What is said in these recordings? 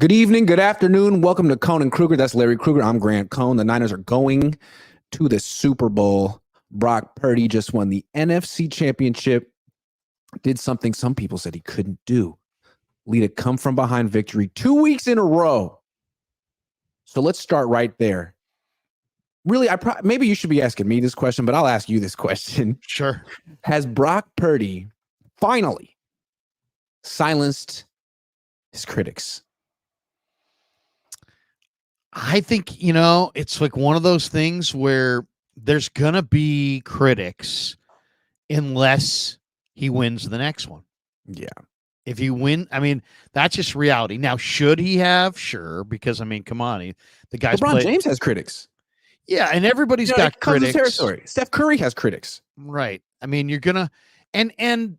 Good evening, good afternoon. Welcome to Cohn and Krueger. That's Larry Krueger. I'm Grant Cohn. The Niners are going to the Super Bowl. Brock Purdy just won the NFC Championship. Did something some people said he couldn't do. Lead a come-from-behind victory 2 weeks in a row. So let's start right there. Really, maybe you should be asking me this question, but I'll ask you this question. Sure. Has Brock Purdy finally silenced his critics? I think, it's like one of those things where there's going to be critics unless he wins the next one. Yeah. If he win, that's just reality. Now, should he have? Sure, because, come on. The guy's LeBron James has critics. Yeah, and everybody's got critics. Territory. Steph Curry has critics. Right. You're going to and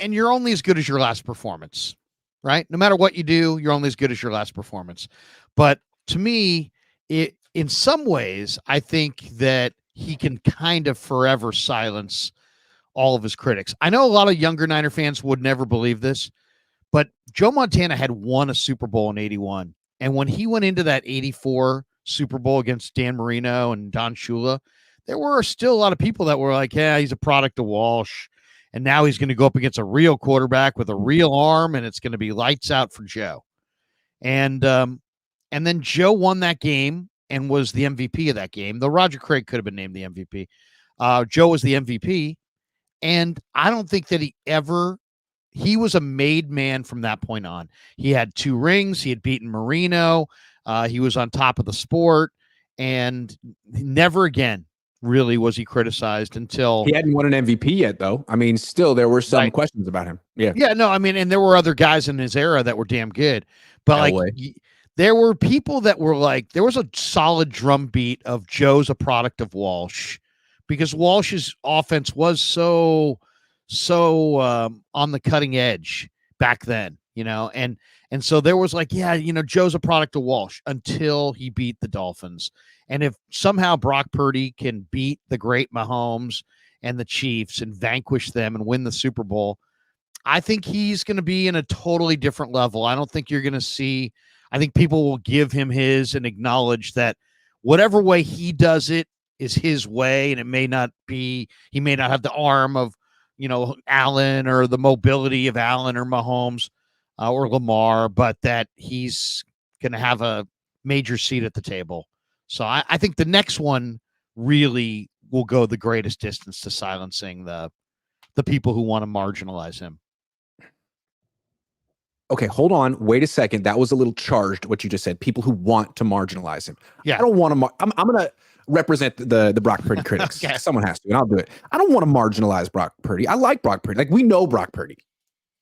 you're only as good as your last performance, right? No matter what you do, you're only as good as your last performance. But to me, in some ways, I think that he can kind of forever silence all of his critics. I know a lot of younger Niner fans would never believe this, but Joe Montana had won a Super Bowl in 81. And when he went into that 84 Super Bowl against Dan Marino and Don Shula, there were still a lot of people that were like, yeah, he's a product of Walsh. And now he's going to go up against a real quarterback with a real arm, and it's going to be lights out for Joe. And then Joe won that game and was the MVP of that game, though Roger Craig could have been named the MVP. Joe was the MVP, and I don't think that he was a made man from that point on. He had 2 rings. He had beaten Marino. He was on top of the sport, and never again really was he criticized until... He hadn't won an MVP yet, though. Still, there were some questions about him. Yeah, no, and there were other guys in his era that were damn good, but there were people that were like, there was a solid drumbeat of Joe's a product of Walsh, because Walsh's offense was so on the cutting edge back then, and so there was like, Joe's a product of Walsh until he beat the Dolphins. And if somehow Brock Purdy can beat the great Mahomes and the Chiefs and vanquish them and win the Super Bowl, I think he's going to be in a totally different level. I don't think you're going to see... I think people will give him his and acknowledge that whatever way he does it is his way. And he may not have the arm of, Allen, or the mobility of Allen or Mahomes or Lamar, but that he's going to have a major seat at the table. So I think the next one really will go the greatest distance to silencing the people who want to marginalize him. Okay, hold on. Wait a second. That was a little charged, what you just said. People who want to marginalize him. Yeah. I don't want to... I'm going to represent the Brock Purdy critics. Okay. Someone has to, and I'll do it. I don't want to marginalize Brock Purdy. I like Brock Purdy. Like, we know Brock Purdy.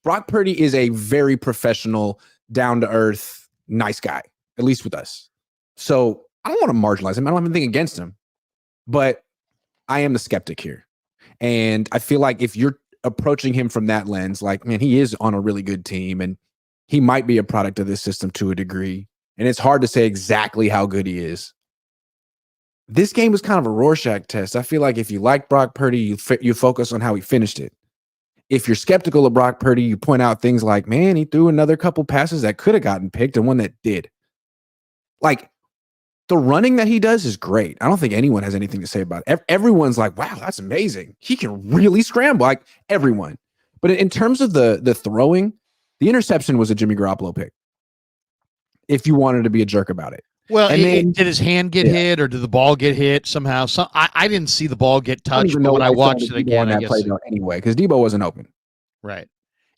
Brock Purdy is a very professional, down-to-earth, nice guy, at least with us. So I don't want to marginalize him. I don't have anything against him. But I am the skeptic here. And I feel like if you're approaching him from that lens, like, man, he is on a really good team, and he might be a product of this system to a degree, and it's hard to say exactly how good he is. This game was kind of a Rorschach test. I feel like if you like Brock Purdy, you focus on how he finished it. If you're skeptical of Brock Purdy, you point out things like, man, he threw another couple passes that could have gotten picked and one that did. Like, the running that he does is great. I don't think anyone has anything to say about it. Everyone's like, wow, that's amazing. He can really scramble, like everyone. But in terms of the throwing, the interception was a Jimmy Garoppolo pick, if you wanted to be a jerk about it. Well, did his hand get hit, or did the ball get hit somehow? I didn't see the ball get touched, but when I watched it again, I guess... Anyway, because Debo wasn't open. Right.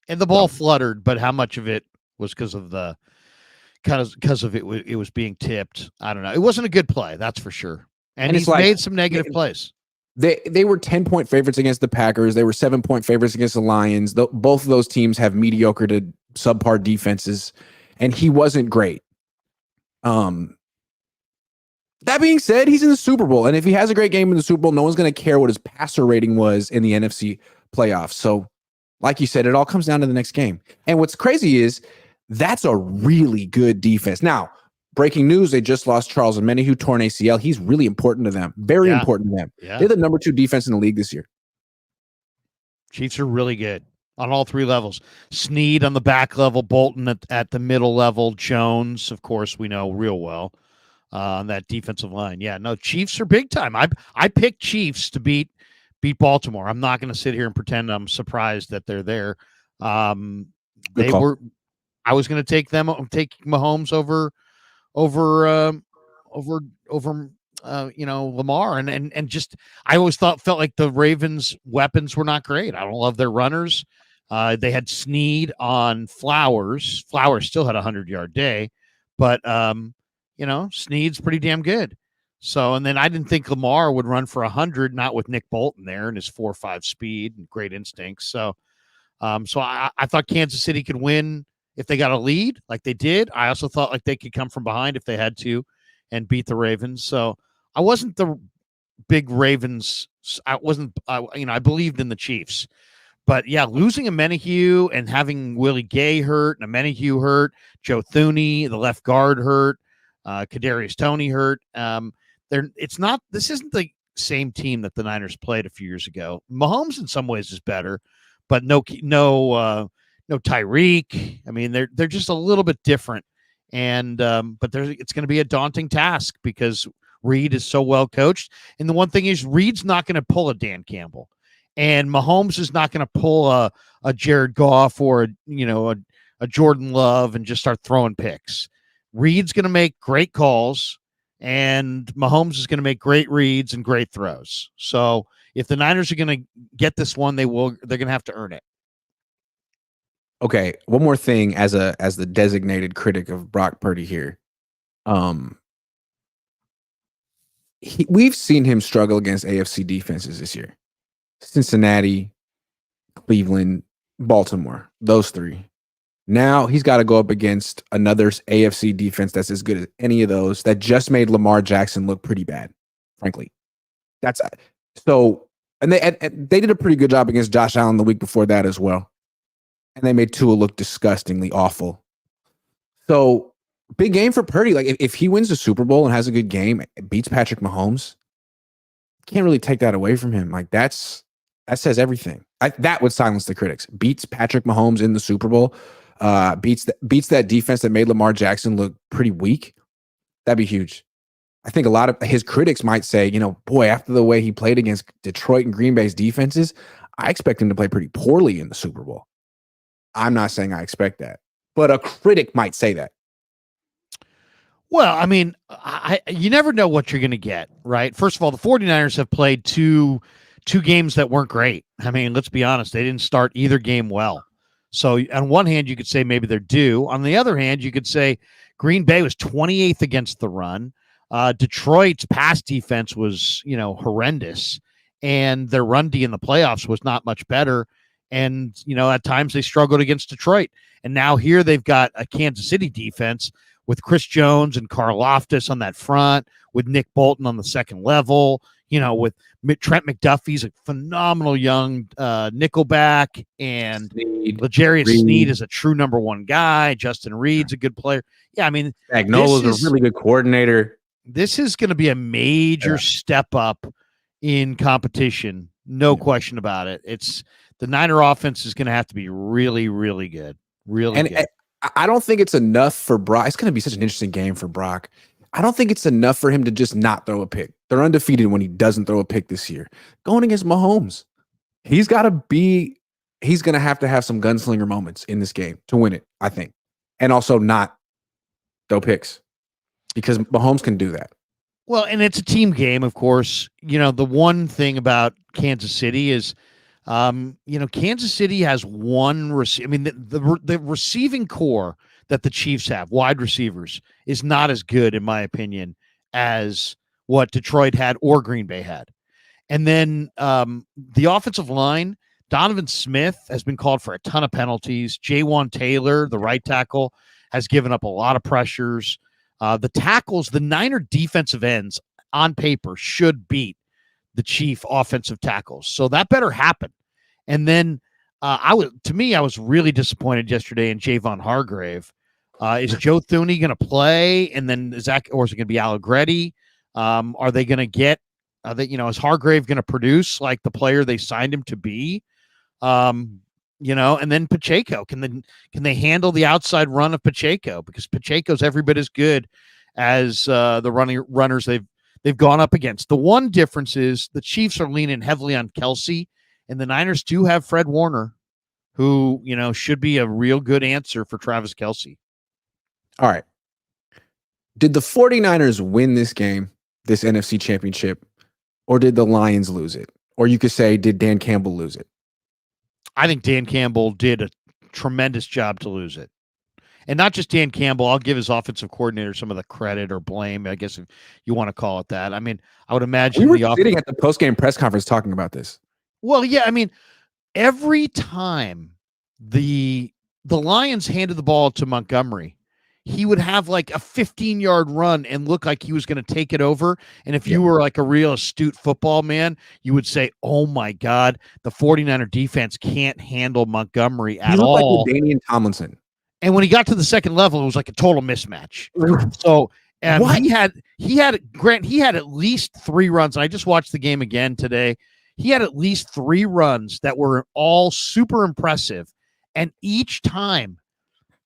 And the ball fluttered, but how much of it was because of it was being tipped? I don't know. It wasn't a good play, that's for sure. And he's made some negative plays. They were 10-point favorites against the Packers. They were 7-point favorites against the Lions. Both of those teams have mediocre to subpar defenses, and he wasn't great. That being said, he's in the Super Bowl, and if he has a great game in the Super Bowl, no one's going to care what his passer rating was in the NFC playoffs. So, like you said, it all comes down to the next game. And what's crazy is that's a really good defense. Now, breaking news, they just lost Charles Omeni, who tore an ACL. He's really important to them. Very important to them. Yeah. They're the number 2 defense in the league this year. Chiefs are really good. on all three levels. Snead on the back level, Bolton at the middle level, Jones, of course, we know real well on that defensive line. Yeah, no, Chiefs are big time. I picked Chiefs to beat Baltimore. I'm not going to sit here and pretend I'm surprised that they're there. They were. I was going to take Mahomes over Lamar, and just I always felt like the Ravens' weapons were not great. I don't love their runners. They had Snead on Flowers. Flowers still had a 100-yard day, but Snead's pretty damn good. So, and then I didn't think Lamar would run for 100, not with Nick Bolton there and his 4.5 speed and great instincts. So, I thought Kansas City could win if they got a lead like they did. I also thought like they could come from behind if they had to and beat the Ravens. So I wasn't the big Ravens. I believed in the Chiefs. But yeah, losing a Menahue and having Willie Gay hurt and a Menahue hurt, Joe Thuney, the left guard hurt, Kadarius Toney hurt. This isn't the same team that the Niners played a few years ago. Mahomes in some ways is better, but no Tyreek. I mean, they're just a little bit different. And but it's going to be a daunting task because Reed is so well coached. And the one thing is Reed's not going to pull a Dan Campbell. And Mahomes is not going to pull a Jared Goff or a Jordan Love and just start throwing picks. Reed's going to make great calls, and Mahomes is going to make great reads and great throws. So if the Niners are going to get this one, they're going to have to earn it. Okay, one more thing as the designated critic of Brock Purdy here. We've seen him struggle against AFC defenses this year. Cincinnati, Cleveland, Baltimore, those three. Now he's got to go up against another AFC defense that's as good as any of those that just made Lamar Jackson look pretty bad, frankly. That's so, and they did a pretty good job against Josh Allen the week before that as well. And they made Tua look disgustingly awful. So big game for Purdy. Like if he wins the Super Bowl and has a good game, beats Patrick Mahomes, can't really take that away from him. Like that says everything. That would silence the critics. Beats Patrick Mahomes in the Super Bowl, beats that defense that made Lamar Jackson look pretty weak. That'd be huge. I think a lot of his critics might say, boy, after the way he played against Detroit and Green Bay's defenses, I expect him to play pretty poorly in the Super Bowl. I'm not saying I expect that, but a critic might say that. Well, I mean, you never know what you're going to get, right? First of all, the 49ers have played two games that weren't great. I mean, let's be honest. They didn't start either game well. So on one hand, you could say maybe they're due. On the other hand, you could say Green Bay was 28th against the run. Detroit's pass defense was, horrendous. And their run D in the playoffs was not much better. And, at times they struggled against Detroit. And now here they've got a Kansas City defense with Chris Jones and Karlaftis on that front, with Nick Bolton on the second level, with Trent McDuffie's a phenomenal young nickelback, and L'Jarius Sneed is a true number one guy. Justin Reed's a good player. Yeah, I mean, Agnola's a really good coordinator. This is going to be a major step up in competition. No question about it. The Niner offense is going to have to be really, really good. Really good. I don't think it's enough for Brock. It's going to be such an interesting game for Brock. I don't think it's enough for him to just not throw a pick. They're undefeated when he doesn't throw a pick this year. Going against Mahomes, he's going to have some gunslinger moments in this game to win it, I think. And also not throw picks because Mahomes can do that. Well, and it's a team game, of course. The one thing about Kansas City is, Kansas City has one the receiving core that the Chiefs have, wide receivers, is not as good, in my opinion, as what Detroit had or Green Bay had. And then the offensive line, Donovan Smith has been called for a ton of penalties. Jaywan Taylor, the right tackle, has given up a lot of pressures. The tackles, the Niner defensive ends on paper should beat the Chief offensive tackles. So that better happen. And then I was really disappointed yesterday in Javon Hargrave. Is Joe Thuney going to play? And then or is it going to be Allegretti? Are they going to get, is Hargrave going to produce like the player they signed him to be? and then Pacheco. Can they handle the outside run of Pacheco? Because Pacheco's every bit as good as the runners they've gone up against. The one difference is the Chiefs are leaning heavily on Kelsey, and the Niners do have Fred Warner, who should be a real good answer for Travis Kelsey. All right. Did the 49ers win this game, this NFC Championship, or did the Lions lose it? Or you could say, did Dan Campbell lose it? I think Dan Campbell did a tremendous job to lose it. And not just Dan Campbell. I'll give his offensive coordinator some of the credit or blame, I guess, if you want to call it that. I mean, I would imagine we were sitting at the post-game press conference talking about this. Well, yeah, I mean, every time the Lions handed the ball to Montgomery, he would have like a 15-yard run and look like he was going to take it over. And if you were like a real astute football man, you would say, oh my God, the 49er defense can't handle Montgomery at all. Like Danian Tomlinson. And when he got to the second level, it was like a total mismatch. So he had at least 3 runs. And I just watched the game again today. He had at least 3 runs that were all super impressive. And each time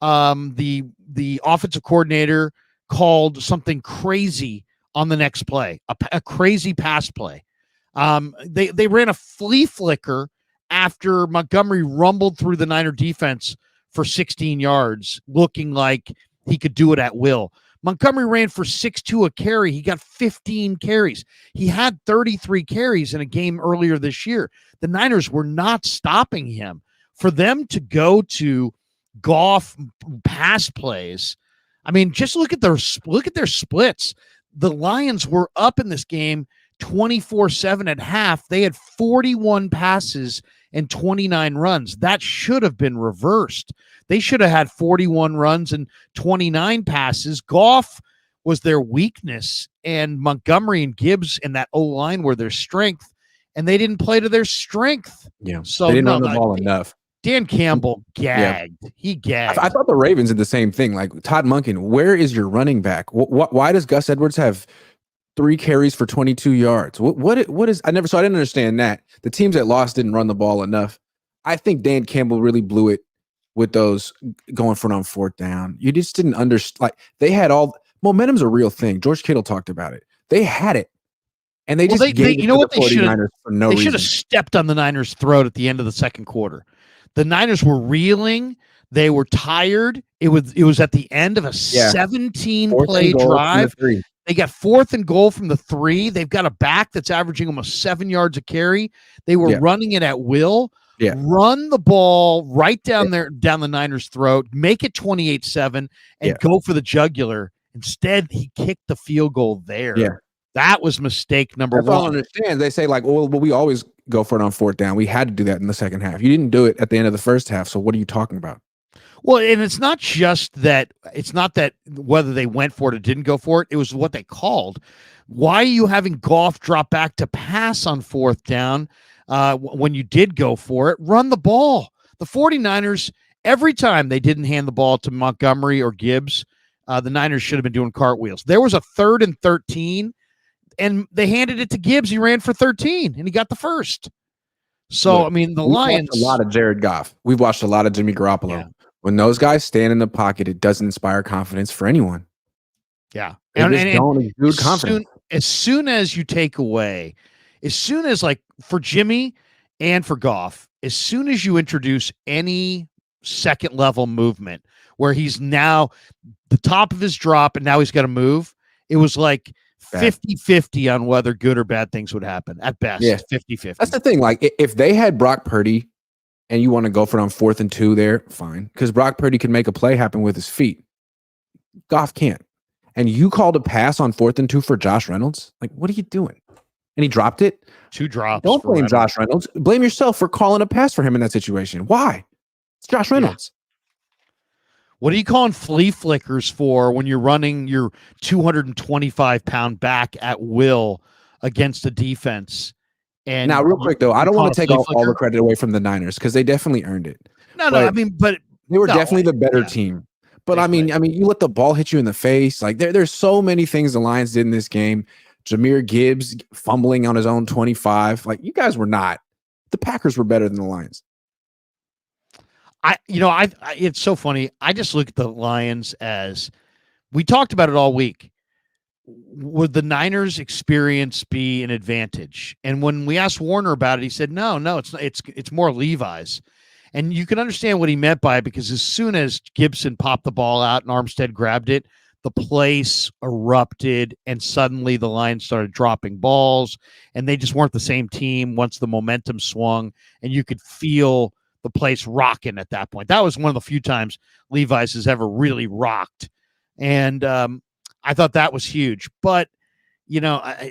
the offensive coordinator called something crazy on the next play, a crazy pass play. They ran a flea flicker after Montgomery rumbled through the Niner defense for 16 yards, looking like he could do it at will. Montgomery ran for 6.2 a carry. He got 15 carries. He had 33 carries in a game earlier this year. The Niners were not stopping him. For them to go to Goff pass plays, I mean, just look at their splits. The Lions were up in this game 24-7 at half. They had 41 passes and 29 runs. That should have been reversed. They should have had 41 runs and 29 passes. Goff was their weakness, and Montgomery and Gibbs and that O-line were their strength, and they didn't play to their strength. Yeah, so they didn't run the ball enough. Dan Campbell gagged. Yeah. He gagged. I thought the Ravens did the same thing. Like, Todd Monken, where is your running back? Why does Gus Edwards have 3 carries for 22 yards? What is? I didn't understand that. The teams that lost didn't run the ball enough. I think Dan Campbell really blew it with those going for it on 4th down. You just didn't understand. Like, they had momentum's a real thing. George Kittle talked about it. They had it. And they just gave it to the 49ers for no reason. They should have stepped on the Niners' throat at the end of the second quarter. The Niners were reeling. They were tired. It was at the end of a 17-play drive. They got 4th and goal from the 3. They've got a back that's averaging almost 7 yards a carry. They were running it at will. Yeah. Run the ball right down the Niners' throat, make it 28-7, and go for the jugular. Instead, he kicked the field goal there. Yeah. That was mistake number 1. I don't understand. They say, like, well, we always go for it on 4th down. We had to do that in the second half. You didn't do it at the end of the first half, so what are you talking about? Well, and it's not that whether they went for it or didn't go for it. It was what they called. Why are you having Goff drop back to pass on 4th down when you did go for it? Run the ball. The 49ers, every time they didn't hand the ball to Montgomery or Gibbs, the Niners should have been doing cartwheels. There was a 3rd and 13, and they handed it to Gibbs. He ran for 13, and he got the first. So, I mean, the Lions. Watched a lot of Jared Goff. We've watched a lot of Jimmy Garoppolo. Yeah. When those guys stand in the pocket, it doesn't inspire confidence for anyone. Yeah. And don't exude confidence. As soon as you take away, like for Jimmy and for Goff, as soon as you introduce any second level movement where he's now the top of his drop and now he's got to move, it was like 50-50 on whether good or bad things would happen. At best, 50-50. That's the thing. Like, if they had Brock Purdy and you want to go for it on 4th and 2 there, fine. Because Brock Purdy can make a play happen with his feet. Goff can't. And you called a pass on 4th and 2 for Josh Reynolds? Like, what are you doing? And he dropped it? 2 drops. Don't blame Josh Reynolds. Blame yourself for calling a pass for him in that situation. Why? It's Josh Reynolds. Yeah. What are you calling flea flickers for when you're running your 225-pound back at will against a defense? And now, real quick, though, I don't want to take all the credit away from the Niners because they definitely earned it. No, I mean, but they were definitely the better team. But I mean, you let the ball hit you in the face. Like, there's so many things the Lions did in this game. Jahmyr Gibbs fumbling on his own 25. Like, you guys were not. The Packers were better than the Lions. It's so funny. I just look at the Lions as we talked about it all week. Would the Niners' experience be an advantage? And when we asked Warner about it, he said, no, it's more Levi's. And you can understand what he meant by it, because as soon as Gibson popped the ball out and Armstead grabbed it, the place erupted, and suddenly the Lions started dropping balls, and they just weren't the same team once the momentum swung, and you could feel the place rocking at that point. That was one of the few times Levi's has ever really rocked. And I thought that was huge. But,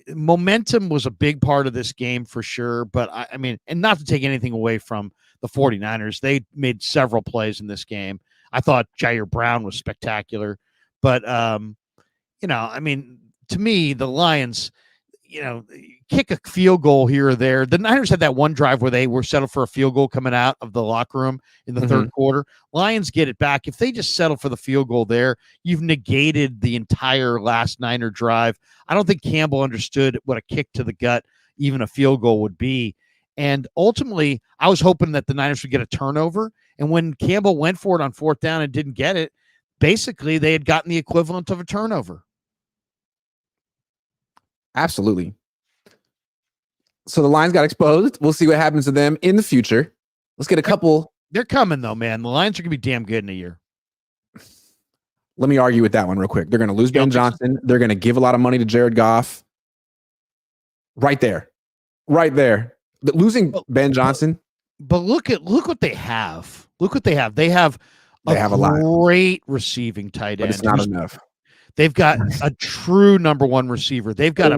momentum was a big part of this game for sure. But, I mean, and not to take anything away from the 49ers, they made several plays in this game. I thought Jair Brown was spectacular. But, I mean, to me, the Lions, kick a field goal here or there. The Niners had that one drive where they were settled for a field goal coming out of the locker room in the third quarter. Lions get it back. If they just settle for the field goal there, you've negated the entire last Niner drive. I don't think Campbell understood what a kick to the gut, even a field goal, would be. And ultimately, I was hoping that the Niners would get a turnover. And when Campbell went for it on fourth down and didn't get it, basically they had gotten the equivalent of a turnover. Absolutely. So the Lions got exposed. We'll see what happens to them in the future. Let's get a couple. They're coming, though, man. The Lions are going to be damn good in a year. Let me argue with that one real quick. They're going to lose Ben Johnson. They're going to give a lot of money to Jared Goff. Right there. Losing Ben Johnson. But look what they have. Look what they have. They have a great receiving tight end. But it's not enough. They've got a true number one receiver. They've got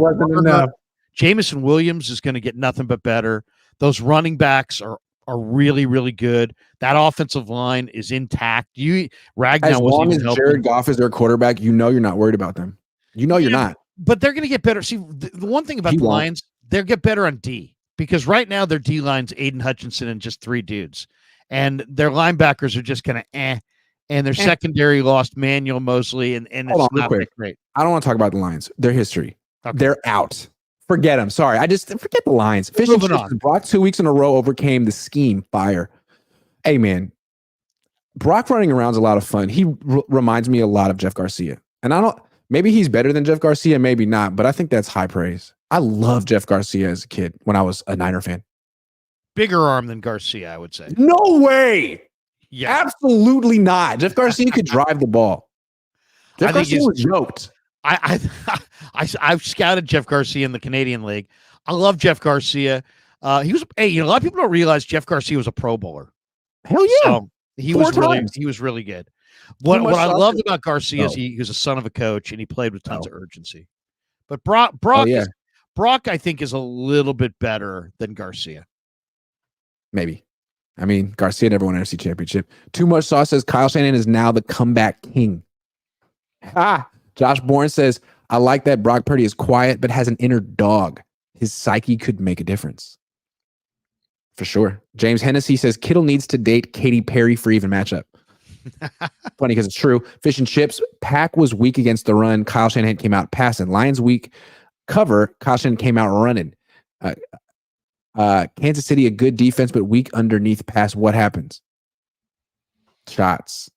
Jameson Williams is going to get nothing but better. Those running backs are really, really good. That offensive line is intact. As long as Jared Goff is their quarterback, you're not worried about them. You're not. But they're going to get better. See, the one thing about the Lions, they'll get better on D, because right now their D line's Aiden Hutchinson and just three dudes, and their linebackers are just kind of and their secondary lost Manuel Mosley, and it's not great. I don't want to talk about the Lions. Their history. Okay. They're out. Forget them. Sorry. Forget the Lions. Fish and Chips. Brock 2 weeks in a row overcame the scheme fire. Hey, man. Brock running around is a lot of fun. He reminds me a lot of Jeff Garcia. And maybe he's better than Jeff Garcia, maybe not, but I think that's high praise. I love Jeff Garcia as a kid when I was a Niner fan. Bigger arm than Garcia, I would say. No way. Yeah. Absolutely not. Jeff Garcia could drive the ball. Jeff Garcia was yoked. I've scouted Jeff Garcia in the Canadian League. I love Jeff Garcia. He was a lot of people don't realize Jeff Garcia was a Pro Bowler. Hell yeah. So he was really good. What I loved about Garcia is he was a son of a coach, and he played with tons of urgency. But Brock, I think, is a little bit better than Garcia. Maybe. I mean, Garcia never won an NFC championship. Too Much Sauce says Kyle Shanahan is now the comeback king. Josh Bourne says, I like that Brock Purdy is quiet but has an inner dog. His psyche could make a difference. For sure. James Hennessy says Kittle needs to date Katy Perry for even matchup. Funny because it's true. Fish and Chips. Pack was weak against the run. Kyle Shanahan came out passing. Lions weak cover. Kyle Shanahan came out running. Kansas City, a good defense, but weak underneath pass. What happens? Shots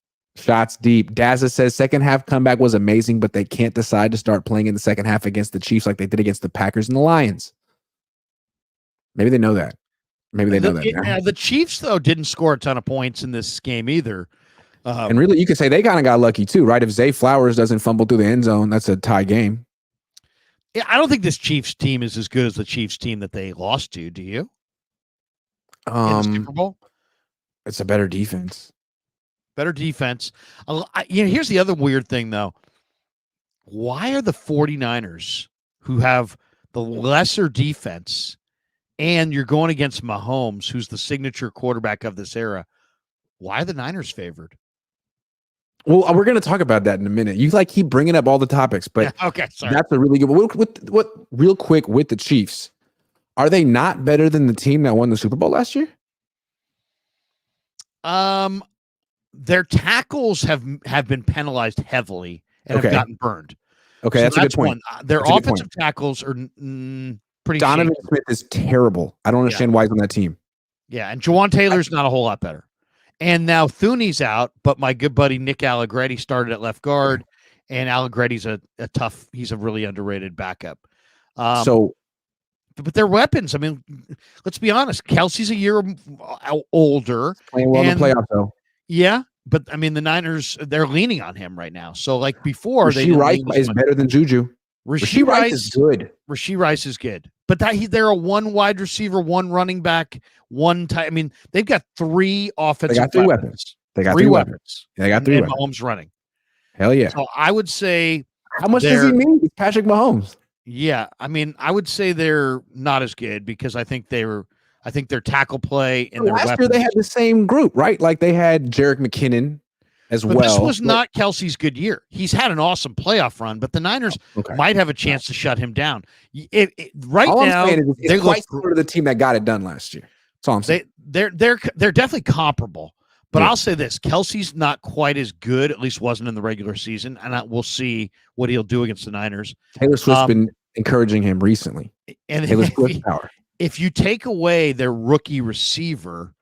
deep. Dazza says second half comeback was amazing, but they can't decide to start playing in the second half against the Chiefs like they did against the Packers and the Lions. Maybe they know that. The Chiefs, though, didn't score a ton of points in this game either. And really, you could say they kind of got lucky too, right? If Zay Flowers doesn't fumble through the end zone, that's a tie game. Yeah, I don't think this Chiefs team is as good as the Chiefs team that they lost to. Do you? In the Super Bowl? It's a better defense. Here's the other weird thing, though. Why are the 49ers, who have the lesser defense, and you're going against Mahomes, who's the signature quarterback of this era, why are the Niners favored? Well, we're going to talk about that in a minute. You keep bringing up all the topics, but okay, sorry. That's a really good one. What real quick with the Chiefs, are they not better than the team that won the Super Bowl last year? Their tackles have been penalized heavily and have gotten burned. Okay, so that's a good point. Their offensive tackles are pretty. Donovan Smith is terrible. I don't understand why he's on that team. Yeah, and Jawan Taylor's not a whole lot better. And now Thuney's out, but my good buddy Nick Allegretti started at left guard, and Allegretti's a tough. He's a really underrated backup. But they're weapons. I mean, let's be honest. Kelsey's a year older, playing well in the playoffs though. Yeah, but I mean, the Niners, they're leaning on him right now. So like before, Rashee Rice is better than Juju. Rashee Rice is good. Rashee Rice is good, but they're a one wide receiver, one running back, one tight. I mean, they've got three offensive. They got three weapons. They got three weapons. They got three weapons. Mahomes running. Hell yeah! So I would say, how much does he need? It's Patrick Mahomes. Yeah, I mean, I would say they're not as good because I think their tackle play and their last year they had the same group, right? Like they had Jerick McKinnon as well. This was not Kelsey's good year. He's had an awesome playoff run, but the Niners might have a chance to shut him down. Right all now, they're quite similar to the team that got it done last year. That's all I'm saying. They're definitely comparable. But I'll say this: Kelsey's not quite as good. At least wasn't in the regular season, and we'll see what he'll do against the Niners. Taylor Swift's been encouraging him recently. And Taylor Swift's power. If you take away their rookie receiver,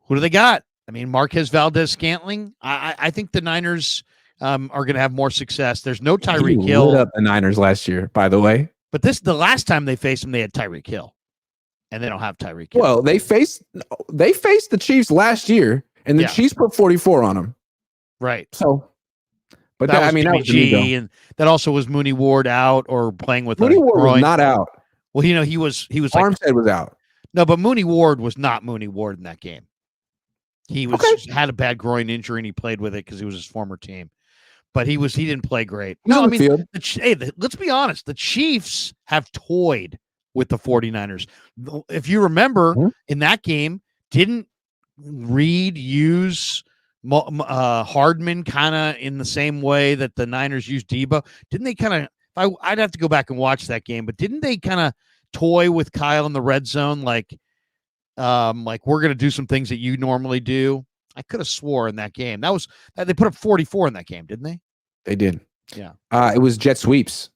who do they got? I mean, Marquez Valdez-Scantling. I think the Niners are going to have more success. There's no Tyreek Hill. Lit up the Niners last year, by the way. But the last time they faced him, they had Tyreek Hill. And they don't have Tyreek Hill. Well, they faced the Chiefs last year, and the Chiefs put 44 on them. Right. So, but that was and that also was Mooney Ward out or playing with Mooney Ward was not out. Well, he was Armstead was out. No, but Mooney Ward was not Mooney Ward in that game. He had a bad groin injury and he played with it because he was his former team. But he didn't play great. No, I mean, let's be honest. The Chiefs have toyed with the 49ers. If you remember in that game, didn't Reed use Hardman kind of in the same way that the Niners used Debo? Didn't they kind of, I'd have to go back and watch that game, but didn't they kind of toy with Kyle in the red zone? Like we're going to do some things that you normally do. I could have swore in that game. They put up 44 in that game, didn't they? They did. Yeah. It was jet sweeps.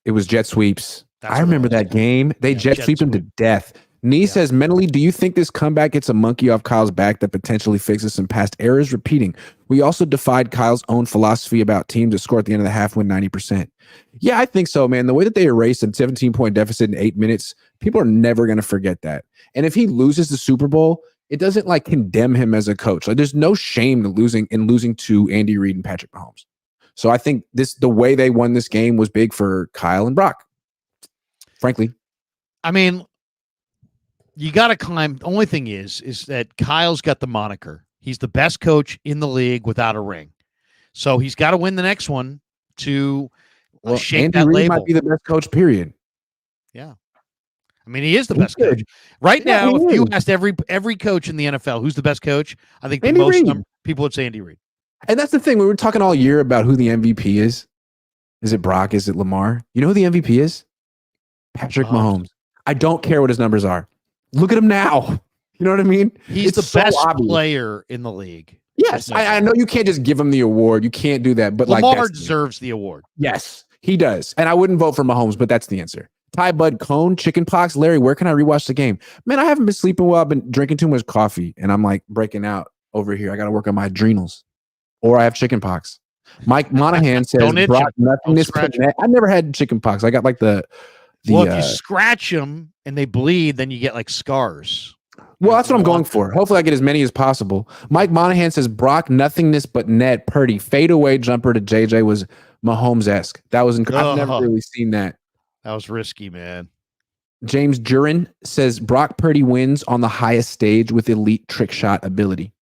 I remember that game. They jet sweep him to death. Nee says, mentally, do you think this comeback gets a monkey off Kyle's back that potentially fixes some past errors repeating? We also defied Kyle's own philosophy about teams that score at the end of the half win 90%. Yeah, I think so, man. The way that they erased a 17-point deficit in 8 minutes, people are never going to forget that. And if he loses the Super Bowl, it doesn't like condemn him as a coach. Like there's no shame to losing to Andy Reid and Patrick Mahomes. So I think the way they won this game was big for Kyle and Brock. Frankly, I mean, you got to climb. The only thing is that Kyle's got the moniker. He's the best coach in the league without a ring. So he's got to win the next one to shake Andy that Reid label. Might be the best coach, period. Yeah. I mean, he is the best coach. Right now, if you asked every coach in the NFL who's the best coach, I think Andy Reid. People would say Andy Reid. And that's the thing. We were talking all year about who the MVP is. Is it Brock? Is it Lamar? You know who the MVP is? Patrick Mahomes. I don't care what his numbers are. Look at him now. You know what I mean? He's the best player in the league. Yes, I know you can't just give him the award. You can't do that. But Lamar deserves the award. Yes, he does. And I wouldn't vote for Mahomes, but that's the answer. Ty Bud Cohn, chicken pox. Larry, where can I rewatch the game? Man, I haven't been sleeping well. I've been drinking too much coffee, and I'm like breaking out over here. I got to work on my adrenals, or I have chicken pox. Mike Monahan says, "Brock, nothingness." I never had chicken pox. I got like the if you scratch them and they bleed, then you get like scars. Well, that's what I'm going for. Hopefully I get as many as possible. Mike Monahan says, Brock, nothingness but net. Purdy, fadeaway jumper to JJ was Mahomes-esque. That was incredible. I've never really seen that. That was risky, man. James Duran says, Brock Purdy wins on the highest stage with elite trick shot ability.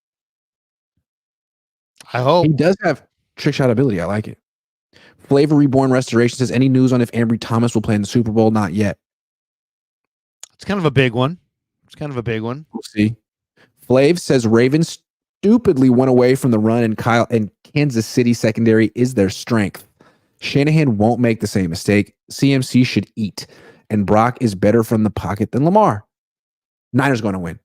I hope. He does have trick shot ability. I like it. Flavor Reborn Restoration says, any news on if Ambry Thomas will play in the Super Bowl? Not yet. It's kind of a big one. We'll see. Flav says, Ravens stupidly went away from the run and Kansas City secondary is their strength. Shanahan won't make the same mistake. CMC should eat. And Brock is better from the pocket than Lamar. Niners going to win.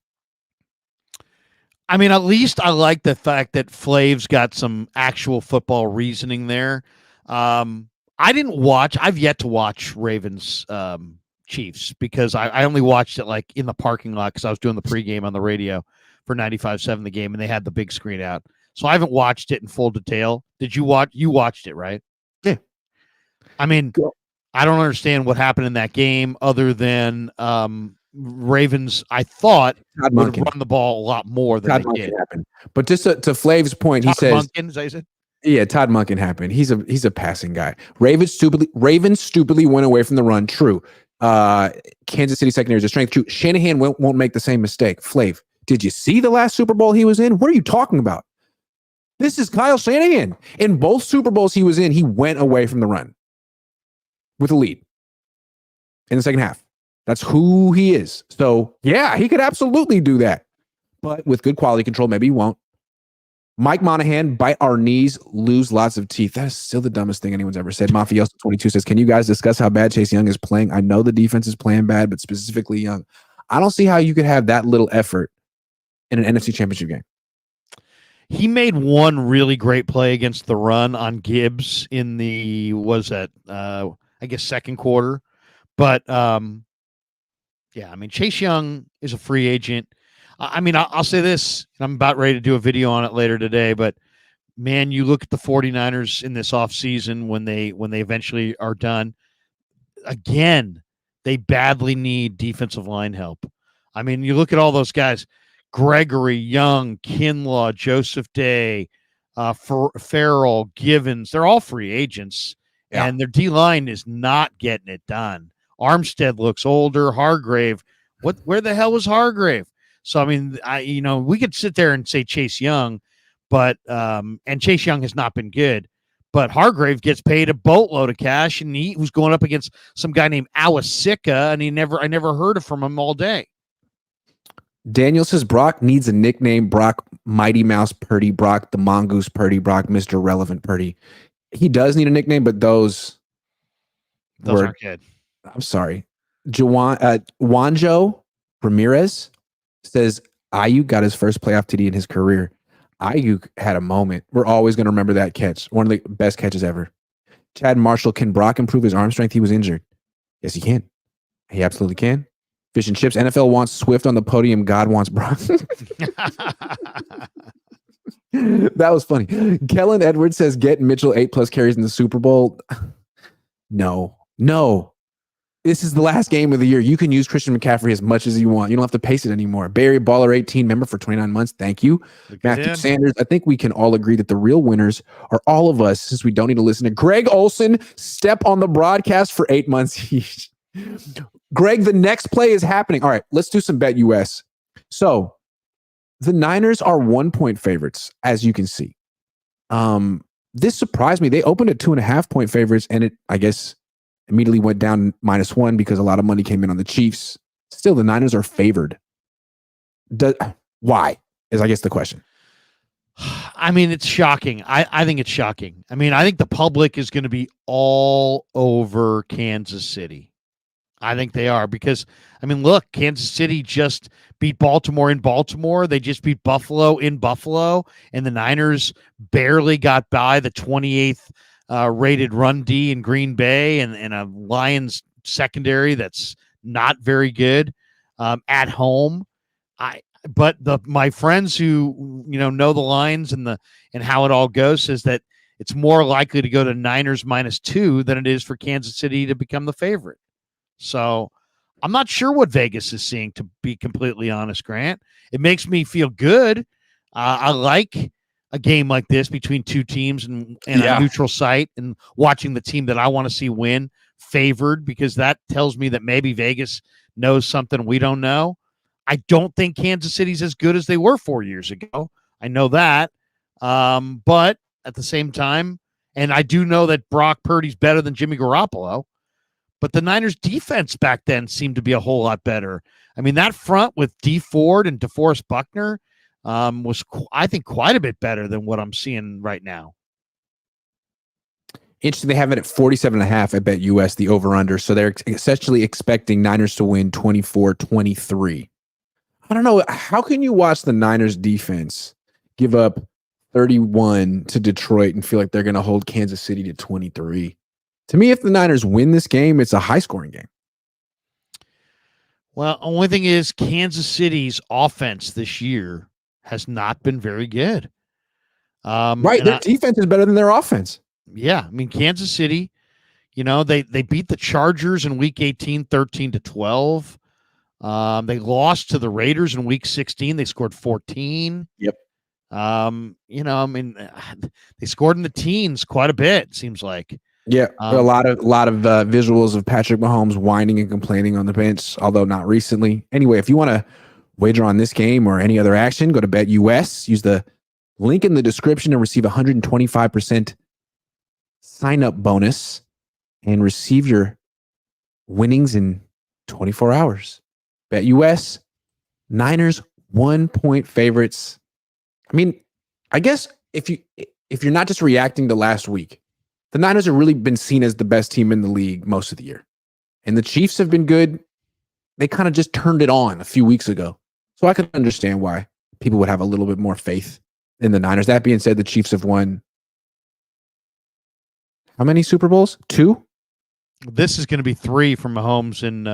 I mean, at least I like the fact that Flav's got some actual football reasoning there. I've yet to watch Ravens Chiefs because I only watched it like in the parking lot because I was doing the pregame on the radio. for 95.7 the game, and they had the big screen out. So I haven't watched it in full detail. Did you watch? You watched it, right? Yeah. I mean, I don't understand what happened in that game other than Ravens, I thought, would run the ball a lot more than they did. Happened. But just to Flav's point, Todd he says, Monken, as I said. Yeah, Todd Monken happened. He's a passing guy. Ravens stupidly went away from the run. True. Kansas City secondary is a strength. True. Shanahan won't make the same mistake. Flav, did you see the last Super Bowl he was in? What are you talking about? This is Kyle Shanahan. In both Super Bowls he was in, he went away from the run with a lead in the second half. That's who he is. So, yeah, he could absolutely do that. But with good quality control, maybe he won't. Mike Monahan, bite our knees, lose lots of teeth. That is still the dumbest thing anyone's ever said. Mafioso22 says, can you guys discuss how bad Chase Young is playing? I know the defense is playing bad, but specifically Young. I don't see how you could have that little effort in an NFC Championship game. He made one really great play against the run on Gibbs in the, I guess, second quarter. But, yeah, I mean, Chase Young is a free agent. I mean, I'll say this, and I'm about ready to do a video on it later today, but, man, you look at the 49ers in this offseason when they eventually are done. Again, they badly need defensive line help. I mean, you look at all those guys. Gregory, Young, Kinlaw, Joseph Day, Farrell, Givens, they're all free agents, and their D-line is not getting it done. Armstead looks older. Hargrave, where the hell was Hargrave? So, I mean, we could sit there and say Chase Young, but and Chase Young has not been good, but Hargrave gets paid a boatload of cash, and he was going up against some guy named Awasika, and I never heard from him all day. Daniel says Brock needs a nickname. Brock Mighty Mouse Purdy, Brock the Mongoose Purdy, Brock Mr. Relevant Purdy. He does need a nickname, but those aren't good. I'm sorry. Juanjo Ramirez says Ayuk got his first playoff TD in his career. Ayuk had a moment. We're always going to remember that catch. One of the best catches ever. Chad Marshall, can Brock improve his arm strength? He was injured. Yes, he can. He absolutely can. Fish and chips. NFL wants Swift on the podium. God wants Brock. That was funny. Kellen Edwards says, get Mitchell 8+ carries in the Super Bowl. No. This is the last game of the year. You can use Christian McCaffrey as much as you want. You don't have to pace it anymore. Barry Baller 18 member for 29 months. Thank you. Matthew Sanders. I think we can all agree that the real winners are all of us, since we don't need to listen to Greg Olson step on the broadcast for 8 months each. Greg, the next play is happening. All right, let's do some Bet US. So the Niners are 1-point favorites, as you can see. This surprised me. They opened at 2.5-point favorites, and it, I guess, immediately went down -1 because a lot of money came in on the Chiefs. Still, the Niners are favored. Why is, I guess, the question. I mean, it's shocking. I think it's shocking. I mean, I think the public is going to be all over Kansas City. I think they are because, I mean, look, Kansas City just beat Baltimore in Baltimore. They just beat Buffalo in Buffalo, and the Niners barely got by the 28th rated run D in Green Bay and a Lions secondary that's not very good at home. But my friends who know the lines and how it all goes says that it's more likely to go to Niners -2 than it is for Kansas City to become the favorite. So I'm not sure what Vegas is seeing, to be completely honest, Grant. It makes me feel good. I like a game like this between two teams and a neutral site, and watching the team that I want to see win favored, because that tells me that maybe Vegas knows something we don't know. I don't think Kansas City's as good as they were 4 years ago. I know that. But at the same time, and I do know that Brock Purdy's better than Jimmy Garoppolo, but the Niners defense back then seemed to be a whole lot better. I mean, that front with D Ford and DeForest Buckner was, I think, quite a bit better than what I'm seeing right now. Interesting. They have it at 47.5 at Bet US, the over-under. So they're essentially expecting Niners to win 24-23. I don't know. How can you watch the Niners defense give up 31 to Detroit and feel like they're going to hold Kansas City to 23? To me, if the Niners win this game, it's a high-scoring game. Well, only thing is Kansas City's offense this year has not been very good. Right. Their defense is better than their offense. Yeah. I mean, Kansas City, they beat the Chargers in week 18, 13-12. They lost to the Raiders in week 16. They scored 14. Yep. They scored in the teens quite a bit, it seems like. Yeah. A lot of visuals of Patrick Mahomes whining and complaining on the bench, although not recently. Anyway, if you want to wager on this game or any other action, go to BetUS, use the link in the description and receive 125% sign-up bonus and receive your winnings in 24 hours. BetUS, Niners 1-point favorites. I mean, I guess if you're not just reacting to last week, the Niners have really been seen as the best team in the league most of the year. And the Chiefs have been good. They kind of just turned it on a few weeks ago. So I could understand why people would have a little bit more faith in the Niners. That being said, the Chiefs have won how many Super Bowls? 2? This is going to be 3 from Mahomes and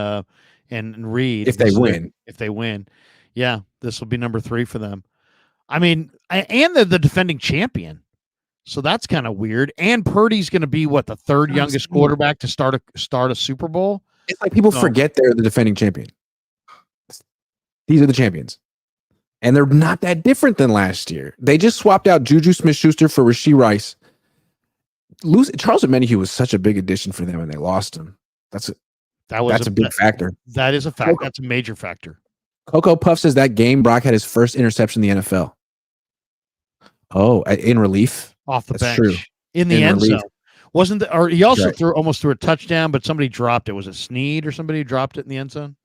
Reed. If they win. Yeah, this will be number 3 for them. I mean, and they're the defending champion. So that's kind of weird. And Purdy's going to be the third youngest quarterback to start a Super Bowl. It's like people forget they're the defending champion. These are the champions. And they're not that different than last year. They just swapped out Juju Smith-Schuster for Rashee Rice. Charles Omenihu was such a big addition for them, and they lost him. That's a big factor. That is a fact. That's a major factor. Coco Puff says that game Brock had his first interception in the NFL. Oh, in relief? Off the bench. True. In the end zone. Or he also almost threw a touchdown, but somebody dropped it. Was it Snead or somebody who dropped it in the end zone?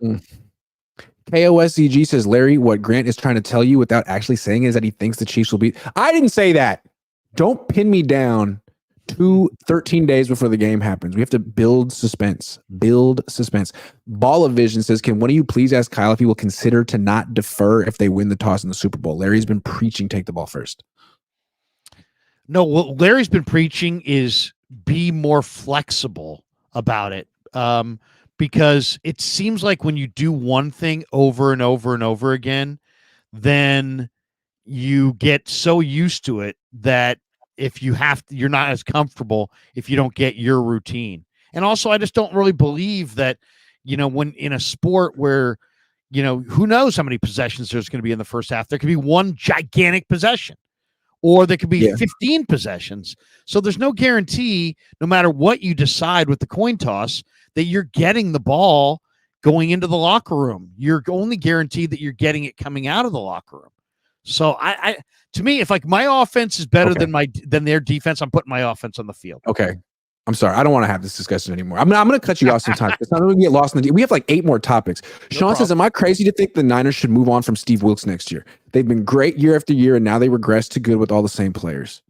KOSCG says, Larry, what Grant is trying to tell you without actually saying is that he thinks the Chiefs will beat. I didn't say that. Don't pin me down 13 days before the game happens. We have to build suspense. Ball of Vision says, can one of you please ask Kyle if he will consider to not defer if they win the toss in the Super Bowl? Larry's been preaching take the ball first. No, what Larry's been preaching is be more flexible about it. Because it seems like when you do one thing over and over and over again, then you get so used to it that if you're not as comfortable if you don't get your routine. And also, I just don't really believe that, when in a sport where, who knows how many possessions there's going to be in the first half. There could be one gigantic possession. Or there could be 15 possessions. So there's no guarantee, no matter what you decide with the coin toss, that you're getting the ball going into the locker room. You're only guaranteed that you're getting it coming out of the locker room. So to me, if my offense is better than their defense, I'm putting my offense on the field. Okay. I'm sorry. I don't want to have this discussion anymore. I'm going to cut you off sometime. It's not going to get lost in the. We have 8 more topics. Sean says, am I crazy to think the Niners should move on from Steve Wilkes next year? They've been great year after year, and now they regress to good with all the same players.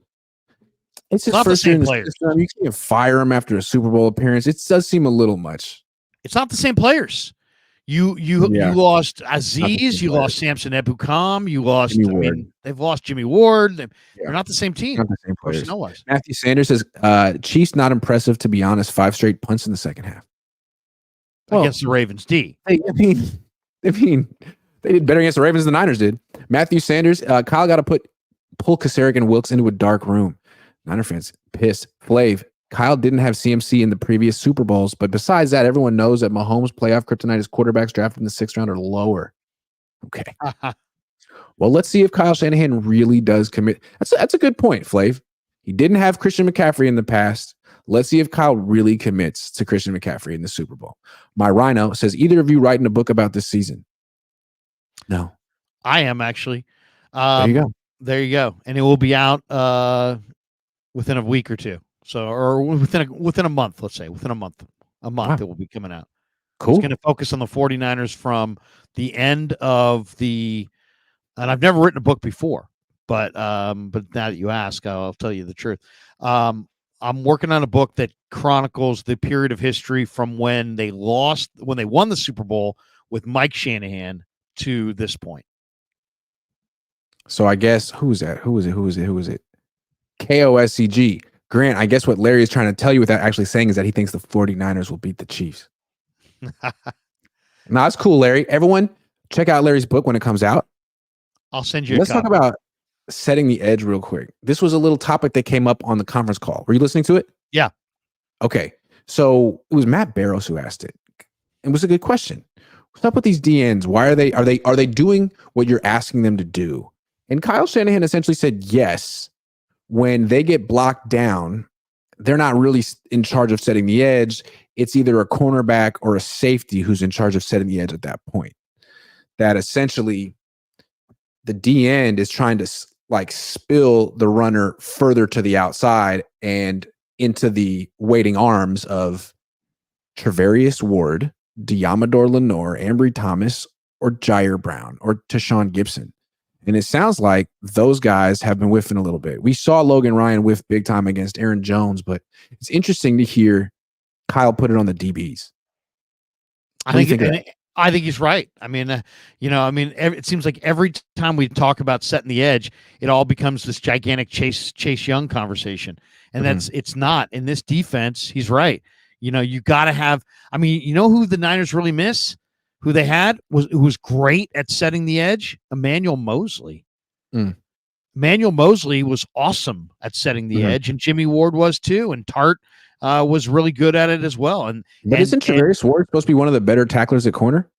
It's his first year in the system. You can't fire him after a Super Bowl appearance. It does seem a little much. It's not the same players. You lost Aziz, you lost Samson Ebukam, you lost. They've lost Jimmy Ward. They're not the same team. Not the same players. Matthew Sanders says, Chiefs not impressive to be honest. 5 straight punts in the second half against the Ravens D. I mean, they did better against the Ravens than the Niners did. Matthew Sanders, Kyle got to pull Kasarik and Wilkes into a dark room. Niner fans pissed. Flav, Kyle didn't have CMC in the previous Super Bowls, but besides that, everyone knows that Mahomes' playoff kryptonite is quarterbacks drafted in the 6th round or lower. Okay. Well, let's see if Kyle Shanahan really does commit. That's a good point, Flav. He didn't have Christian McCaffrey in the past. Let's see if Kyle really commits to Christian McCaffrey in the Super Bowl. My Rhino says, either of you writing a book about this season? No. I am actually. There you go. There you go. And it will be out within a week or two. So, or within a month, let's say, within a month it will be coming out. Cool. It's going to focus on the 49ers from the end of and I've never written a book before, but now that you ask, I'll tell you the truth. I'm working on a book that chronicles the period of history from when they won the Super Bowl with Mike Shanahan to this point. So I guess, who is that? Who is it? KOSCG. Grant, I guess what Larry is trying to tell you without actually saying is that he thinks the 49ers will beat the Chiefs. No, that's cool, Larry. Everyone, check out Larry's book when it comes out. I'll send you. Let's talk about setting the edge real quick. This was a little topic that came up on the conference call. Were you listening to it? Yeah. Okay. So it was Matt Barrows who asked it. It was a good question. What's up with these DNs? Why are they doing what you're asking them to do? And Kyle Shanahan essentially said yes. When they get blocked down, they're not really in charge of setting the edge. It's either a cornerback or a safety who's in charge of setting the edge at that point. That essentially the D end is trying to spill the runner further to the outside and into the waiting arms of Travarius Ward, Diamador Lenore, Ambry Thomas, or Jair Brown, or Tashawn Gibson. And it sounds like those guys have been whiffing a little bit. We saw Logan Ryan whiff big time against Aaron Jones, but it's interesting to hear Kyle put it on the DBs. I think he's right. I mean, it seems like every time we talk about setting the edge, it all becomes this gigantic Chase Young conversation. And it's not. In this defense, he's right. You got to have, who the Niners really miss? Who they had who was great at setting the edge? Emmanuel Mosley. Emmanuel Mosley was awesome at setting the edge, and Jimmy Ward was too, and Tart was really good at it as well. But isn't Travarius Ward supposed to be one of the better tacklers at corner?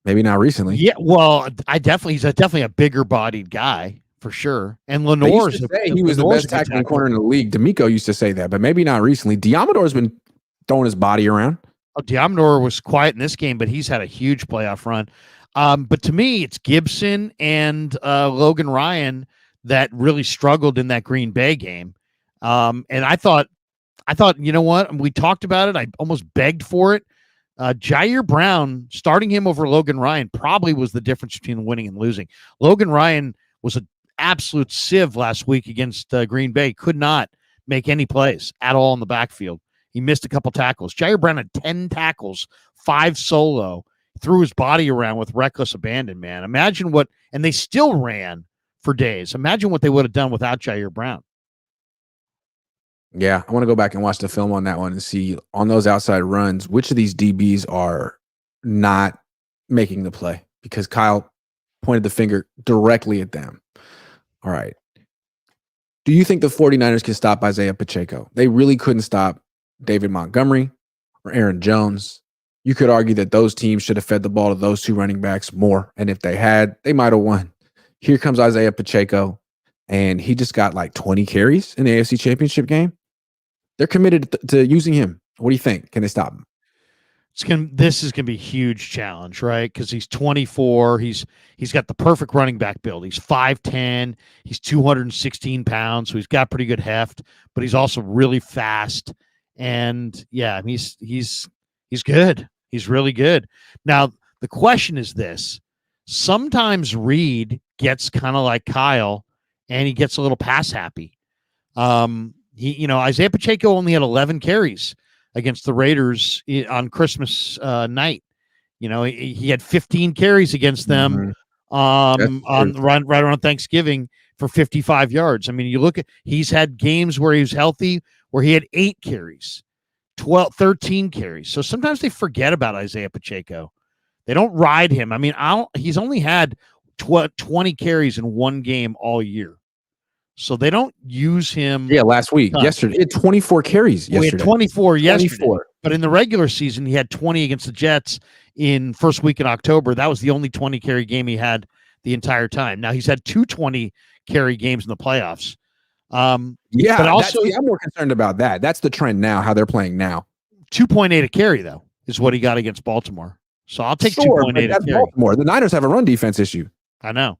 Maybe not recently. Yeah, well, he's definitely a bigger bodied guy for sure. And Lenore he was the best tackling corner in the league. D'Amico used to say that, but maybe not recently. Diamador's been throwing his body around. Oh, Diamador was quiet in this game, but he's had a huge playoff run. But to me, it's Gibson and Logan Ryan that really struggled in that Green Bay game. And I thought, you know what? We talked about it. I almost begged for it. Jair Brown, starting him over Logan Ryan probably was the difference between winning and losing. Logan Ryan was an absolute sieve last week against Green Bay. Could not make any plays at all in the backfield. He missed a couple tackles. Jair Brown had 10 tackles, 5 solo, threw his body around with reckless abandon, man. Imagine and they still ran for days. Imagine what they would have done without Jair Brown. Yeah, I want to go back and watch the film on that one and see on those outside runs, which of these DBs are not making the play, because Kyle pointed the finger directly at them. All right. Do you think the 49ers can stop Isaiah Pacheco? They really couldn't stop David Montgomery or Aaron Jones. You could argue that those teams should have fed the ball to those two running backs more. And if they had, they might have won. Here comes Isaiah Pacheco, and he just got like 20 carries in the AFC Championship game. They're committed to using him. What do you think? Can they stop him? This is going to be a huge challenge, right? Because he's 24. He's got the perfect running back build. He's 5'10". He's 216 pounds, so he's got pretty good heft, but he's also really fast. And yeah, he's good. He's really good. Now, the question is this. Sometimes Reed gets kind of like Kyle, and he gets a little pass happy. Isaiah Pacheco only had 11 carries against the Raiders on Christmas night. He had 15 carries against them right around Thanksgiving for 55 yards. I mean, you look at, he's had games where he was healthy, where he had 8 carries, 13 carries. So sometimes they forget about Isaiah Pacheco. They don't ride him. I mean, he's only had 20 carries in one game all year. So they don't use him. Yeah, last week, yesterday, he had 24 carries yesterday. He had 24 yesterday. But in the regular season, he had 20 against the Jets in first week in October. That was the only 20 carry game he had the entire time. Now he's had 2 20 carry games in the playoffs. But also I'm more concerned about that. That's the trend now, how they're playing now. 2.8 a carry, though, is what he got against Baltimore. So I'll take 2.8 a carry. Baltimore. The Niners have a run defense issue. I know.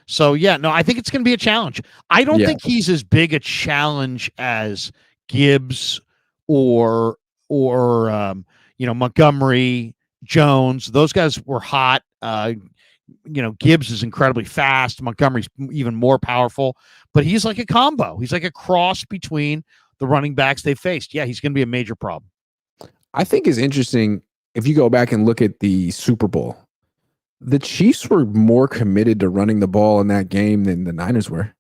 So, yeah, no, I think it's going to be a challenge. I don't think he's as big a challenge as Gibbs or Montgomery, Jones. Those guys were hot. Gibbs is incredibly fast. Montgomery's even more powerful. But he's like a combo. He's like a cross between the running backs they faced. Yeah, he's going to be a major problem. I think it's interesting if you go back and look at the Super Bowl. The Chiefs were more committed to running the ball in that game than the Niners were.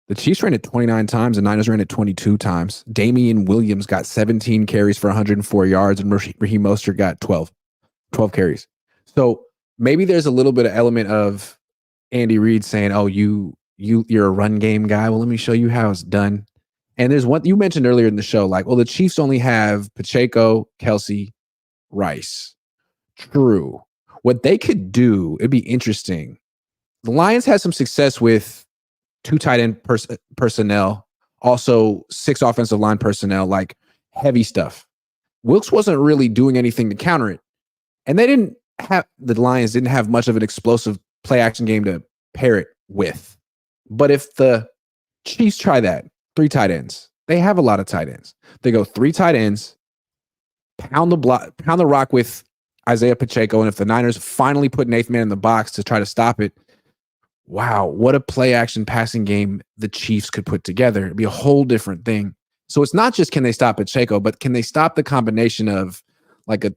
The Chiefs ran it 29 times, the Niners ran it 22 times. Damian Williams got 17 carries for 104 yards, and Raheem Mostert got 12 carries. So maybe there's a little bit of element of Andy Reid saying, "Oh, you're a run game guy. Well, let me show you how it's done." And there's one you mentioned earlier in the show, like, well, the Chiefs only have Pacheco, Kelsey, Rice. True. What they could do, it'd be interesting. The Lions had some success with 2 tight end personnel, also 6 offensive line personnel, like heavy stuff. Wilkes wasn't really doing anything to counter it. And the Lions didn't have much of an explosive play action game to pair it with. But if the Chiefs try that, 3 tight ends, they have a lot of tight ends. They go 3 tight ends, pound the rock with Isaiah Pacheco. And if the Niners finally put an 8th man in the box to try to stop it, wow, what a play action passing game the Chiefs could put together. It'd be a whole different thing. So it's not just can they stop Pacheco, but can they stop the combination of like a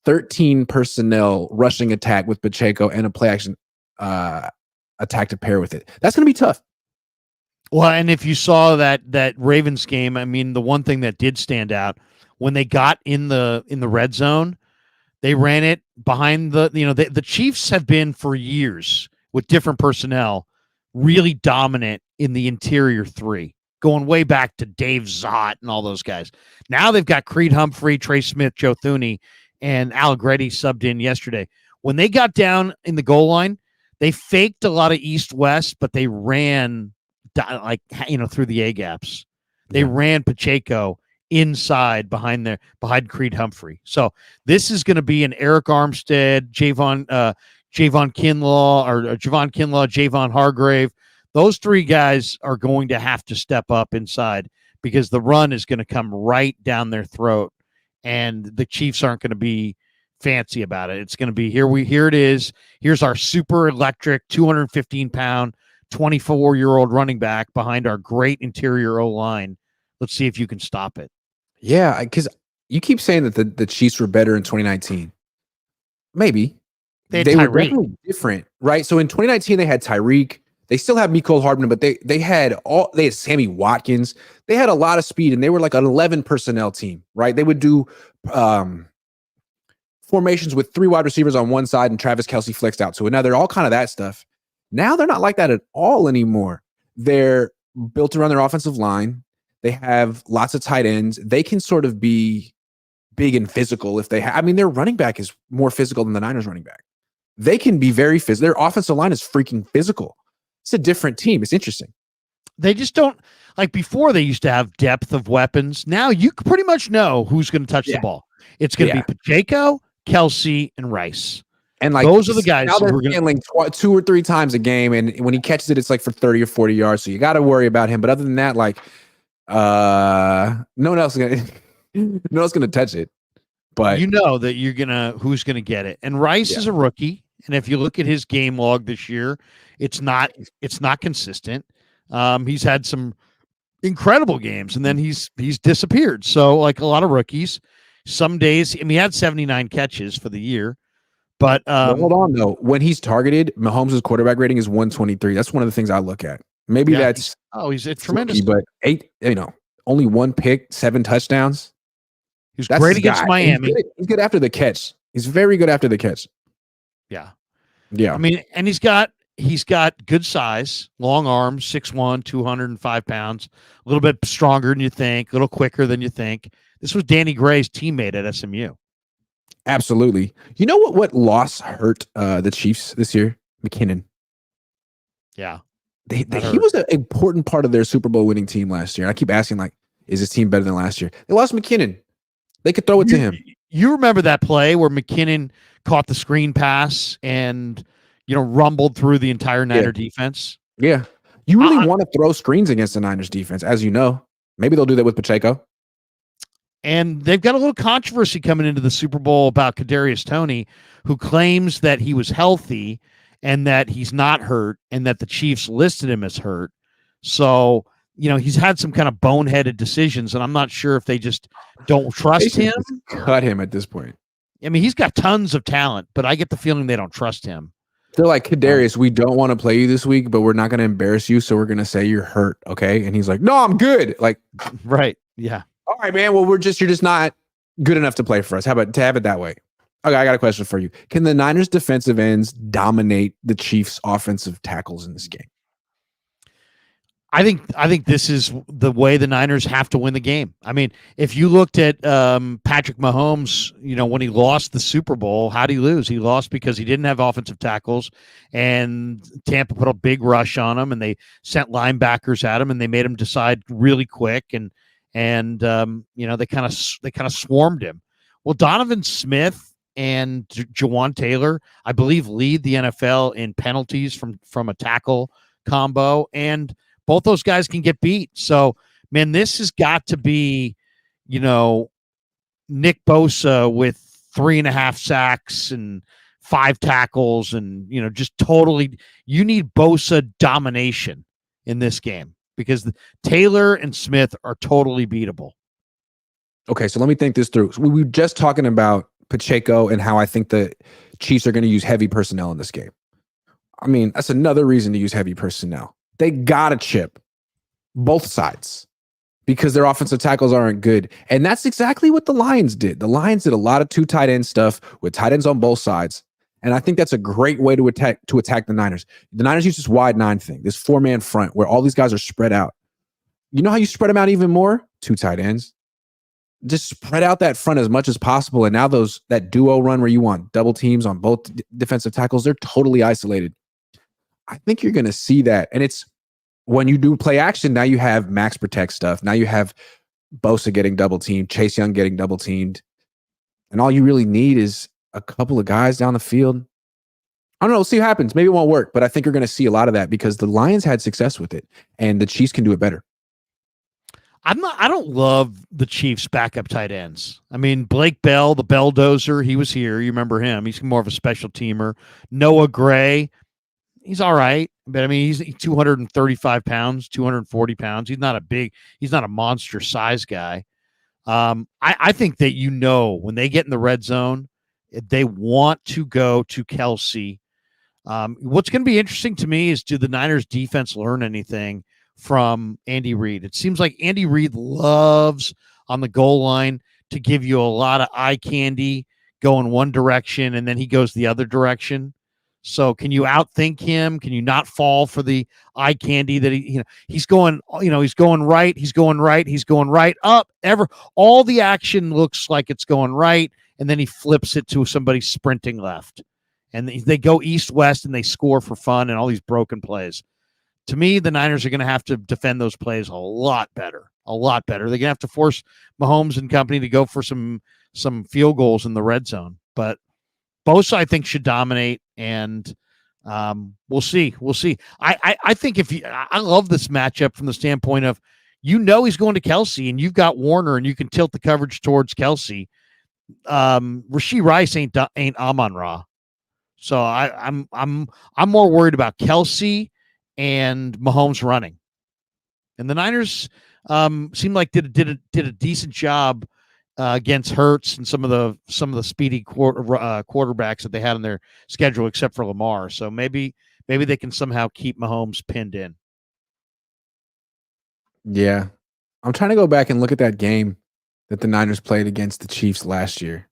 13 personnel rushing attack with Pacheco and a play action attack to pair with it? That's going to be tough. Well, and if you saw that Ravens game, I mean, the one thing that did stand out when they got in the red zone, they ran it behind the Chiefs have been for years with different personnel really dominant in the interior 3, going way back to Dave Zott and all those guys. Now they've got Creed Humphrey, Trey Smith, Joe Thuney, and Allegretti subbed in yesterday. When they got down in the goal line, they faked a lot of east-west, but they ran through the A gaps. They ran Pacheco inside behind Creed Humphrey. So this is going to be an Eric Armstead, Javon Kinlaw, Javon Hargrave. Those 3 guys are going to have to step up inside because the run is going to come right down their throat, and the Chiefs aren't going to be fancy about it. It's going to be here it is. Here's our super electric 215-pound, 24-year-old running back behind our great interior O-line. Let's see if you can stop it. Yeah, because you keep saying that the Chiefs were better in 2019. Maybe. They were definitely different, right? So in 2019, they had Tyreek. They still have Mecole Hardman, but they had Sammy Watkins. They had a lot of speed, and they were like an 11 personnel team, right? They would do formations with 3 wide receivers on one side and Travis Kelce flexed out to another, all kind of that stuff. Now they're not like that at all anymore. They're built around their offensive line. They have lots of tight ends. They can sort of be big and physical if they their running back is more physical than the Niners running back. They can be very physical. Their offensive line is freaking physical. It's a different team. It's interesting. They just don't, like before they used to have depth of weapons. Now you pretty much know who's going to touch the ball. It's going to be Pacheco, Kelsey, and Rice. And like those are the guys now they're handling 2 or 3 times a game, and when he catches it, it's like for 30 or 40 yards. So you got to worry about him. But other than that, like no one else is gonna touch it. But you know that who's gonna get it. And Rice is a rookie, and if you look at his game log this year, it's not consistent. He's had some incredible games, and then he's disappeared. So like a lot of rookies, some days, he had 79 catches for the year. But hold on though, when he's targeted, Mahomes' quarterback rating is 123. That's one of the things I look at. Maybe that's he's a tremendous, but only 1 pick, 7 touchdowns. He's great against Miami. He's good after the catch. He's very good after the catch. Yeah. I mean, and he's got good size, long arms, 6'1", 205 pounds, a little bit stronger than you think, a little quicker than you think. This was Danny Gray's teammate at SMU. Absolutely. You know what loss hurt the Chiefs this year? McKinnon. Yeah. He was an important part of their Super Bowl winning team last year. I keep asking, like, is this team better than last year? They lost McKinnon. They could throw it to him. You remember that play where McKinnon caught the screen pass and, rumbled through the entire Niner defense? Yeah. You really want to throw screens against the Niners defense, as you know. Maybe they'll do that with Pacheco. And they've got a little controversy coming into the Super Bowl about Kadarius Toney, who claims that he was healthy and that he's not hurt, and that the Chiefs listed him as hurt. So, he's had some kind of boneheaded decisions, and I'm not sure if they just don't trust him. Cut him at this point. I mean, he's got tons of talent, but I get the feeling they don't trust him. They're like, Kadarius, we don't want to play you this week, but we're not going to embarrass you, so we're going to say you're hurt, okay? And he's like, no, I'm good. Like, right, yeah. All right, man. Well, you're just not good enough to play for us. How about to have it that way? Okay, I got a question for you. Can the Niners defensive ends dominate the Chiefs offensive tackles in this game? I think this is the way the Niners have to win the game. I mean, if you looked at Patrick Mahomes, when he lost the Super Bowl, how did he lose? He lost because he didn't have offensive tackles, and Tampa put a big rush on him, and they sent linebackers at him, and they made him decide really quick, and they kind of swarmed him. Well, Donovan Smith and Jawan Taylor, I believe, lead the NFL in penalties from a tackle combo, and both those guys can get beat. So, man, this has got to be, Nick Bosa with 3.5 sacks and 5 tackles and, just totally, you need Bosa domination in this game because Taylor and Smith are totally beatable. Okay, so let me think this through. So we were just talking about Pacheco and how I think the Chiefs are going to use heavy personnel in this game. I mean, that's another reason to use heavy personnel. They got to chip both sides because their offensive tackles aren't good. And that's exactly what the Lions did. The Lions did a lot of 2 tight end stuff with tight ends on both sides. And I think that's a great way to attack the Niners. The Niners use this wide 9 thing, this 4-man front where all these guys are spread out. You know how you spread them out even more? 2 tight ends. Just spread out that front as much as possible. And now that duo run where you want double teams on both defensive tackles, they're totally isolated. I think you're going to see that. And it's when you do play action, now you have max protect stuff. Now you have Bosa getting double teamed, Chase Young getting double teamed. And all you really need is a couple of guys down the field. I don't know. We'll see what happens. Maybe it won't work, but I think you're going to see a lot of that because the Lions had success with it and the Chiefs can do it better. I don't love the Chiefs backup tight ends. I mean, Blake Bell, the Belldozer, he was here. You remember him. He's more of a special teamer. Noah Gray, he's all right. But I mean, he's 235 pounds, 240 pounds. He's not a monster size guy. I think that, when they get in the red zone, they want to go to Kelsey. What's going to be interesting to me is, do the Niners defense learn anything from Andy Reid? It seems like Andy Reid loves on the goal line to give you a lot of eye candy going one direction and then he goes the other direction. So can you outthink him? Can you not fall for the eye candy that he's going right, he's going right up all the action looks like it's going right. And then he flips it to somebody sprinting left and they go east-west and they score for fun and all these broken plays. To me, the Niners are going to have to defend those plays a lot better. They're going to have to force Mahomes and company to go for some field goals in the red zone. But Bosa, I think, should dominate, and we'll see. I think I love this matchup from the standpoint of, he's going to Kelsey, and you've got Warner, and you can tilt the coverage towards Kelsey. Rashee Rice ain't Amon-Ra, so I'm more worried about Kelsey and Mahomes running, and the Niners seem like did a decent job against Hurts and some of the speedy quarterbacks that they had on their schedule, except for Lamar. So maybe they can somehow keep Mahomes pinned in. Yeah, I'm trying to go back and look at that game that the Niners played against the Chiefs last year.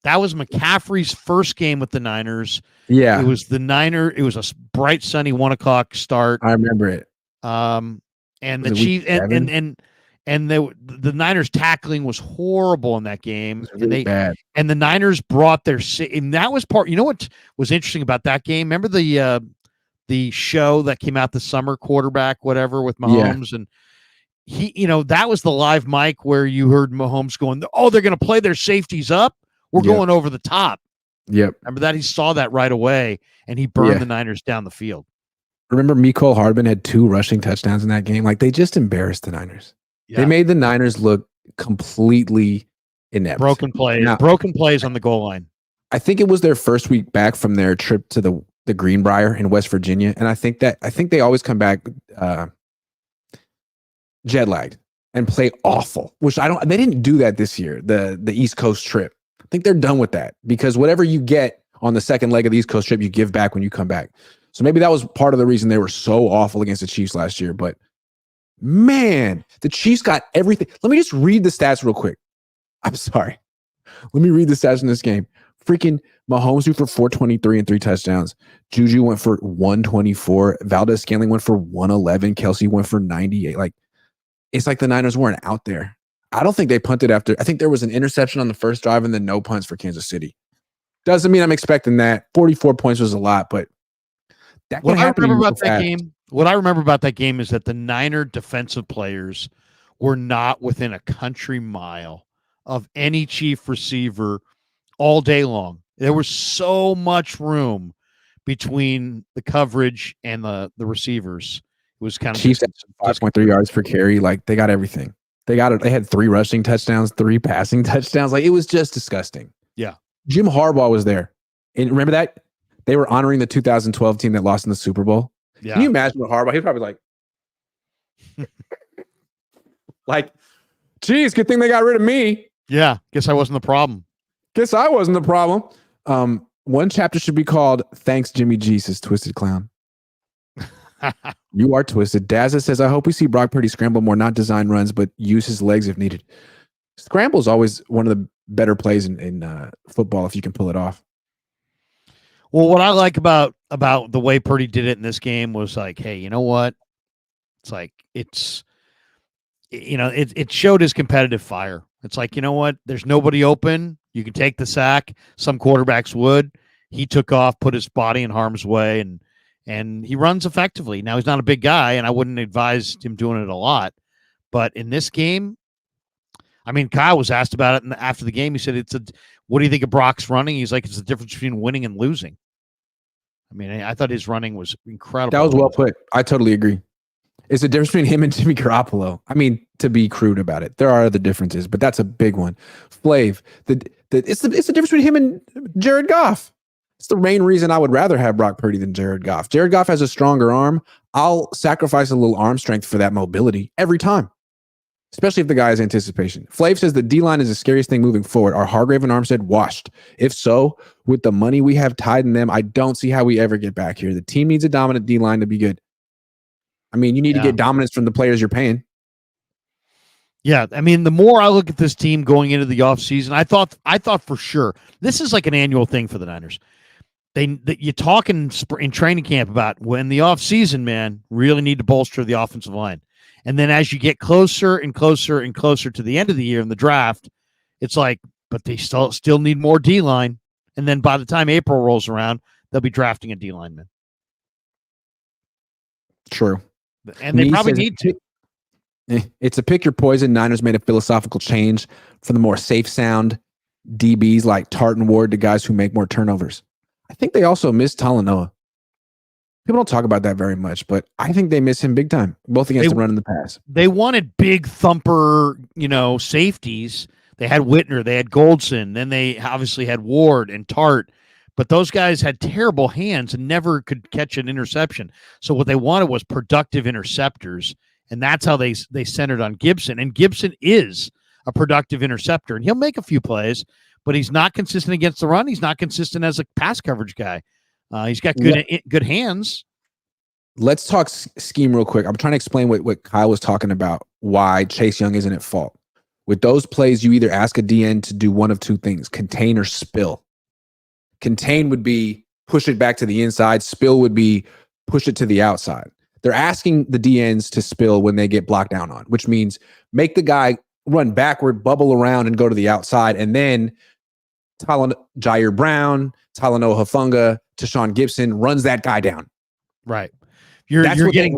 That was McCaffrey's first game with the Niners. Yeah, it was a bright sunny 1:00 start. I remember it. And the Chiefs and the Niners tackling was horrible in that game. It was really bad. And the Niners brought and that was part. You know what was interesting about that game? Remember the show that came out this summer, Quarterback, whatever, with Mahomes, and he, that was the live mic where you heard Mahomes going, "Oh, they're going to play their safeties up. We're going over the top." Yep. Remember that? He saw that right away, and he burned the Niners down the field. Remember, Mecole Hardman had 2 rushing touchdowns in that game. Like, they just embarrassed the Niners. Yeah. They made the Niners look completely inept. Broken plays on the goal line. I think it was their first week back from their trip to the Greenbrier in West Virginia, and I think they always come back jet lagged and play awful. Which they didn't do that this year. The East Coast trip. I think they're done with that because whatever you get on the second leg of the East Coast trip, you give back when you come back. So maybe that was part of the reason they were so awful against the Chiefs last year. But man, the Chiefs got everything. Let me just read the stats real quick. I'm sorry. Let me read the stats in this game. Freaking Mahomes threw for 423 and 3 touchdowns. Juju went for 124. Valdez-Scantling went for 111. Kelsey went for 98. Like, it's like the Niners weren't out there. I don't think they punted after. I think there was an interception on the first drive and then no punts for Kansas City. Doesn't mean I'm expecting that. 44 points was a lot, but that can happen. What I remember about that game is that the Niner defensive players were not within a country mile of any Chief receiver all day long. There was so much room between the coverage and the receivers. It was kind of Chiefs at 5.3 yards per carry. Like, they got everything. They got it. They had 3 rushing touchdowns, 3 passing touchdowns. Like, it was just disgusting. Yeah. Jim Harbaugh was there. And remember that? They were honoring the 2012 team that lost in the Super Bowl. Yeah. Can you imagine what Harbaugh? He's probably like, like, geez, good thing they got rid of me. Yeah. Guess I wasn't the problem. Guess I wasn't the problem. One chapter should be called "Thanks, Jimmy G," says Twisted Clown. You are twisted. Dazza says, I hope we see Brock Purdy scramble more, not design runs, but use his legs if needed. Scramble is always one of the better plays in football if you can pull it off. Well, what I like about the way Purdy did it in this game was like, hey, you know what? It's like it showed his competitive fire. It's like, you know what? There's nobody open. You can take the sack. Some quarterbacks would. He took off, put his body in harm's way, and he runs effectively. Now, he's not a big guy, and I wouldn't advise him doing it a lot. But in this game, I mean, Kyle was asked about it after the game. He said, what do you think of Brock's running? He's like, it's the difference between winning and losing. I mean, I thought his running was incredible. That was well put. I totally agree. It's the difference between him and Jimmy Garoppolo. I mean, to be crude about it, there are other differences, but that's a big one. Flav, it's the difference between him and Jared Goff. It's the main reason I would rather have Brock Purdy than Jared Goff. Jared Goff has a stronger arm. I'll sacrifice a little arm strength for that mobility every time, especially if the guy has anticipation. Flav says the D-line is the scariest thing moving forward. Are Hargrave and Armstead washed? If so, with the money we have tied in them, I don't see how we ever get back here. The team needs a dominant D-line to be good. I mean, you need to get dominance from the players you're paying. Yeah, I mean, the more I look at this team going into the offseason, I thought for sure this is like an annual thing for the Niners. You talk in training camp about when the offseason, man, really need to bolster the offensive line. And then as you get closer and closer and closer to the end of the year in the draft, it's like, but they still need more D-line. And then by the time April rolls around, they'll be drafting a D-lineman. True. And they probably need to. It's a pick your poison. Niners made a philosophical change from the more safe sound DBs like Tartan Ward to guys who make more turnovers. I think they also miss Talanoa. People don't talk about that very much, but I think they miss him big time, both against the run and the pass. They wanted big thumper, safeties. They had Whitner, they had Goldson, then they obviously had Ward and Tart, but those guys had terrible hands and never could catch an interception. So what they wanted was productive interceptors, and that's how they centered on Gibson. And Gibson is a productive interceptor, and he'll make a few plays, but he's not consistent against the run. He's not consistent as a pass coverage guy. He's got good hands. Let's talk scheme real quick. I'm trying to explain what Kyle was talking about, why Chase Young isn't at fault. With those plays, you either ask a DN to do one of two things, contain or spill. Contain would be push it back to the inside. Spill would be push it to the outside. They're asking the DNs to spill when they get blocked down on, which means make the guy run backward, bubble around, and go to the outside. And then Jair Brown, Talanoa Hufanga, Tashawn Gibson runs that guy down. Right. You're getting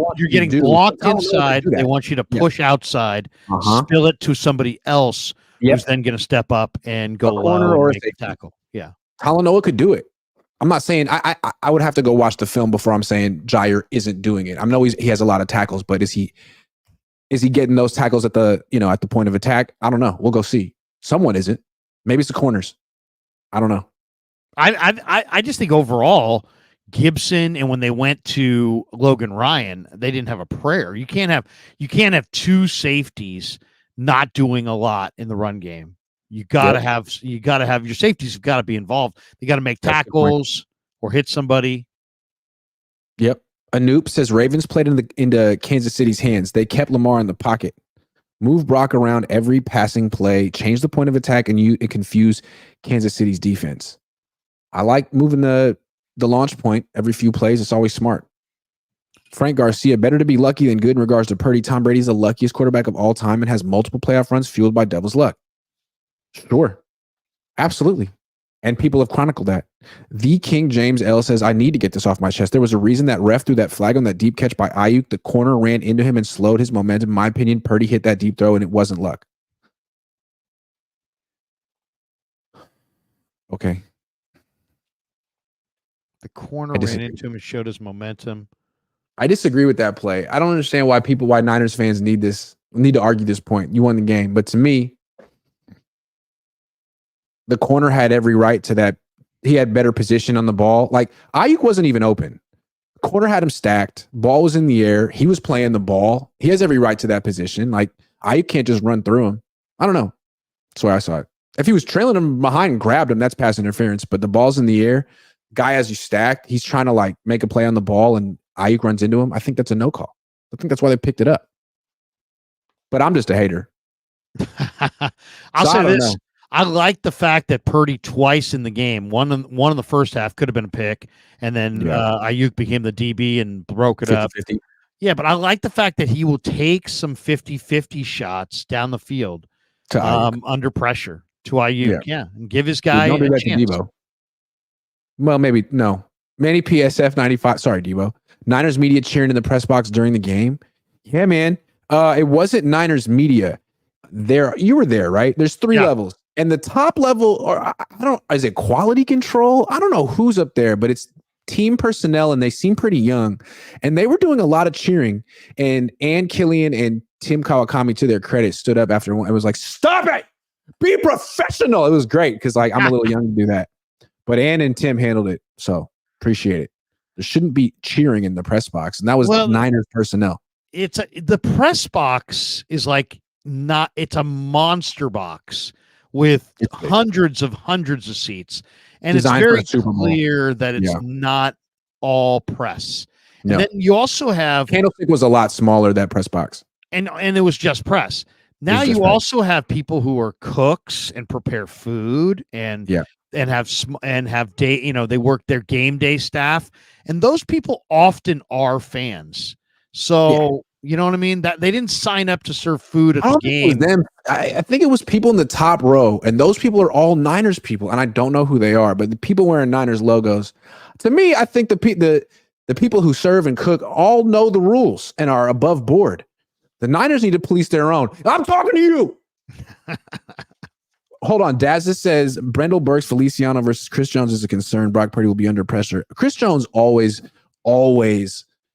blocked inside. They want you to push outside, spill it to somebody else who's then going to step up and go corner or make a tackle. Yeah. Talanoa could do it. I'm not saying I would have to go watch the film before I'm saying Jair isn't doing it. I know he has a lot of tackles, but is he getting those tackles at the at the point of attack? I don't know. We'll go see. Someone isn't. Maybe it's the corners. I don't know. I just think overall Gibson, and when they went to Logan Ryan, they didn't have a prayer. You can't have two safeties not doing a lot in the run game. You gotta have your safeties have got to be involved. They got to make tackles or hit somebody. Yep. Anoop says Ravens played into Kansas City's hands. They kept Lamar in the pocket. Move Brock around every passing play, change the point of attack, and confuse Kansas City's defense. I like moving the launch point every few plays. It's always smart. Frank Garcia, better to be lucky than good in regards to Purdy. Tom Brady's the luckiest quarterback of all time and has multiple playoff runs fueled by devil's luck. Sure. Absolutely. And people have chronicled that. The King James L says, I need to get this off my chest. There was a reason that ref threw that flag on that deep catch by Ayuk. The corner ran into him and slowed his momentum. In my opinion, Purdy hit that deep throw and it wasn't luck. Okay. The corner ran into him and showed his momentum. I disagree with that play. I don't understand why Niners fans need to argue this point. You won the game. But to me, the corner had every right to that. He had better position on the ball. Like, Ayuk wasn't even open. The corner had him stacked. Ball was in the air. He was playing the ball. He has every right to that position. Like, Ayuk can't just run through him. I don't know. That's why I saw it. If he was trailing him behind and grabbed him, that's pass interference. But the ball's in the air. Guy has you stacked. He's trying to, like, make a play on the ball, and Ayuk runs into him. I think that's a no call. I think that's why they picked it up. But I'm just a hater. I'll say this. I like the fact that Purdy twice in the game, one in the first half could have been a pick, and then Ayuk became the DB and broke it 50-50. Up. Yeah, but I like the fact that he will take some 50-50 shots down the field under pressure to Ayuk. Yeah, and give his guy a chance. To Debo. Well, maybe no. Manny PSF 95. Sorry, Debo. Niners media cheering in the press box during the game. Yeah, man. It wasn't Niners media. You were there, right? There's 3 levels. And the top level, or is it quality control? I don't know who's up there, but it's team personnel, and they seem pretty young. And they were doing a lot of cheering. And Ann Killian and Tim Kawakami, to their credit, stood up after one. It was like, stop it! Be professional! It was great because, like, I'm a little young to do that. But Ann and Tim handled it, so appreciate it. There shouldn't be cheering in the press box, and that was Niners personnel. The press box is like it's a monster box with hundreds of seats, and designed it's very clear that it's not all press. No. And then you also have Candlestick was a lot smaller, that press box, and it was just press. Now you also have people who are cooks and prepare food and have day, they work their game day staff, and those people often are fans. So you know what I mean? That they didn't sign up to serve food at the game. I think it was people in the top row, and those people are all Niners people, and I don't know who they are, but the people wearing Niners logos. To me, I think the people who serve and cook all know the rules and are above board. The Niners need to police their own. I'm talking to you. Hold on. Daz says Brendel Burks, Feliciano versus Chris Jones is a concern. Brock Purdy will be under pressure. Chris Jones always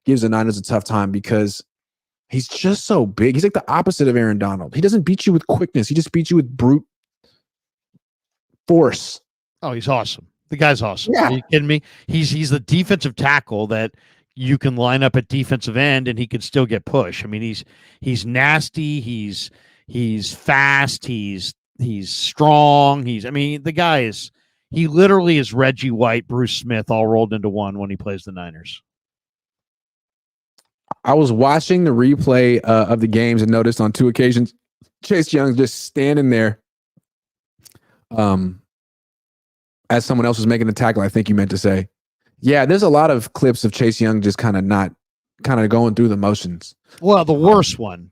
gives the Niners a tough time because he's just so big. He's like the opposite of Aaron Donald. He doesn't beat you with quickness. He just beats you with brute force. Oh, he's awesome. The guy's awesome. Yeah. Are you kidding me? He's the defensive tackle that you can line up at defensive end and he can still get push. I mean, he's nasty. He's fast. He's strong. The guy he literally is Reggie White, Bruce Smith, all rolled into one when he plays the Niners. I was watching the replay of the games and noticed on 2 occasions, Chase Young just standing there as someone else was making the tackle. I think you meant to say. Yeah, there's a lot of clips of Chase Young just kind of going through the motions. Well, the worst one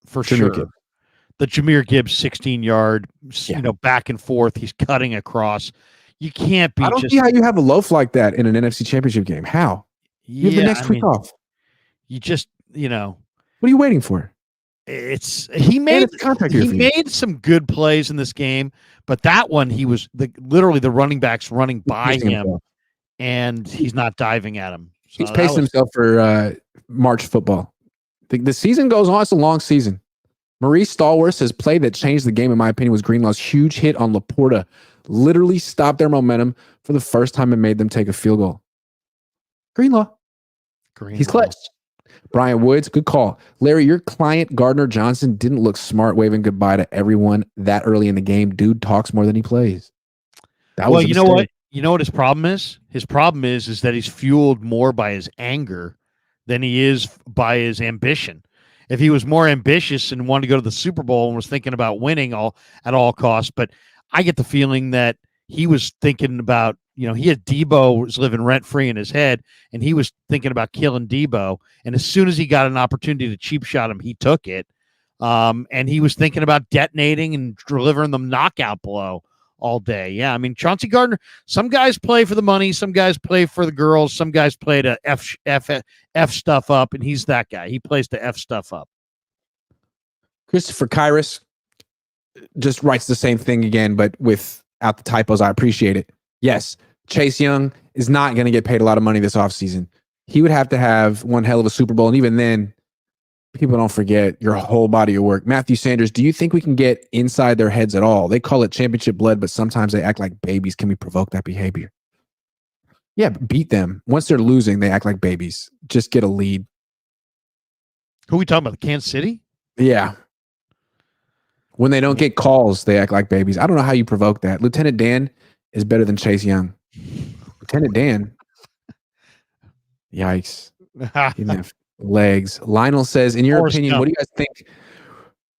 for sure. Gibbs. The Jahmyr Gibbs 16-yard, back and forth. He's cutting across. You can't be. I don't see how you have a loaf like that in an NFC Championship game. How? You have the next week off. You just, What are you waiting for? He made some good plays in this game, but that one he was literally the running backs running by him, and he's not diving at him. So he's pacing himself for March football. The season goes on. It's a long season. Maurice Stallworth says play that changed the game, in my opinion, was Greenlaw's huge hit on Laporta. Literally stopped their momentum for the first time and made them take a field goal. Greenlaw. He's clutch. Brian Woods, good call. Larry, your client, Gardner Johnson, didn't look smart waving goodbye to everyone that early in the game. Dude talks more than he plays. You know what? You know what his problem is? His problem is that he's fueled more by his anger than he is by his ambition. If he was more ambitious and wanted to go to the Super Bowl and was thinking about winning at all costs, but I get the feeling that he was thinking about, he had Debo was living rent free in his head, and he was thinking about killing Debo. And as soon as he got an opportunity to cheap shot him, he took it. And he was thinking about detonating and delivering the knockout blow all day. Yeah, I mean, Chauncey Gardner, some guys play for the money, some guys play for the girls, some guys play to F stuff up, and he's that guy. He plays to F stuff up. Christopher Kyrus just writes the same thing again, but without the typos. I appreciate it. Yes, Chase Young is not going to get paid a lot of money this offseason. He would have to have one hell of a Super Bowl, and even then, people don't forget your whole body of work. Matthew Sanders, do you think we can get inside their heads at all? They call it championship blood, but sometimes they act like babies. Can we provoke that behavior? Yeah, beat them. Once they're losing, they act like babies. Just get a lead. Who are we talking about? Kansas City? Yeah. When they don't get calls, they act like babies. I don't know how you provoke that. Lieutenant Dan is better than Chase Young. Lieutenant Dan. Yikes. He didn't have legs. Lionel says, in your opinion,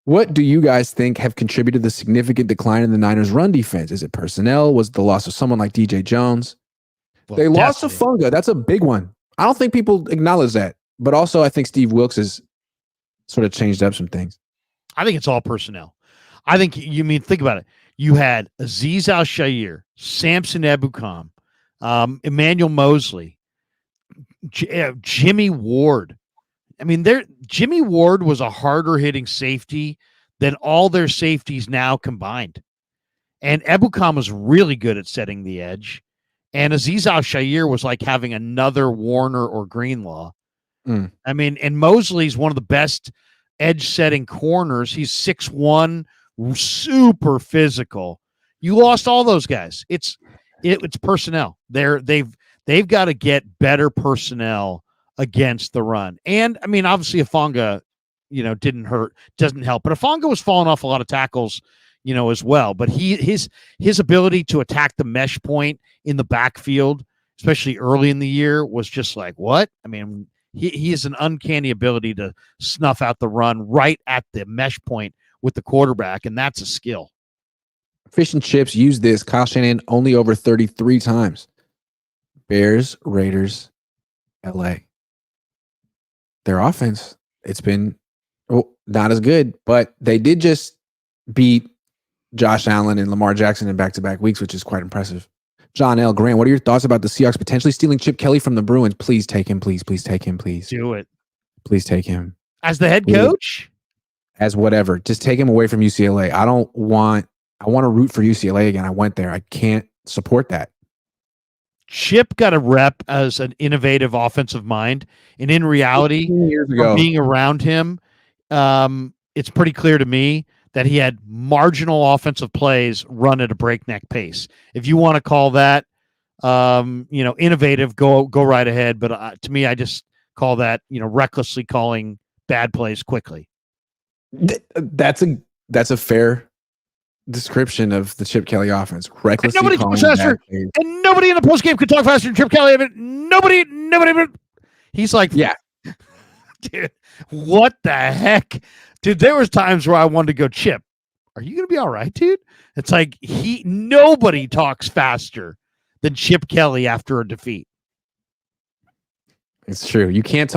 what do you guys think have contributed to the significant decline in the Niners' run defense? Is it personnel? Was it the loss of someone like DJ Jones? Well, they lost Afunga. That's a big one. I don't think people acknowledge that. But also, I think Steve Wilks has sort of changed up some things. I think it's all personnel. I think, think about it. You had Azeez Al-Shaair, Samson Ebukam, Emmanuel Mosley, Jimmy Ward. I mean, Jimmy Ward was a harder hitting safety than all their safeties now combined. And Ebukam was really good at setting the edge. And Azeez Al-Shaair was like having another Warner or Greenlaw. I mean, and Mosley's one of the best edge setting corners. He's 6'1", super physical. You lost all those guys. It's personnel. They've got to get better personnel against the run. And I mean, obviously Afunga, doesn't help. But Afunga was falling off a lot of tackles, as well. But his ability to attack the mesh point in the backfield, especially early in the year, was just like, what? I mean, he has an uncanny ability to snuff out the run right at the mesh point with the quarterback, and that's a skill. Fish and Chips used this. Kyle Shanahan only over 33 times. Bears, Raiders, LA. Their offense, it's been not as good, but they did just beat Josh Allen and Lamar Jackson in back-to-back weeks, which is quite impressive. John L. Grant, what are your thoughts about the Seahawks potentially stealing Chip Kelly from the Bruins? Please take him. Please take him. Please do it. Please take him as the head coach, as whatever. Just take him away from UCLA. I want to root for UCLA again. I went there. I can't support that. Chip got a rep as an innovative offensive mind, and in reality, years ago, being around him, it's pretty clear to me that he had marginal offensive plays run at a breakneck pace. If you want to call that, innovative, go right ahead. But to me, I just call that, recklessly calling bad plays quickly. That's a fair description of the Chip Kelly offense. Recklessly and calling faster, and nobody in the postgame could talk faster than Chip Kelly. I mean, nobody. He's like, yeah, dude, what the heck? Dude, there was times where I wanted to go, Chip, are you going to be all right, dude? It's like nobody talks faster than Chip Kelly after a defeat. It's true. You can't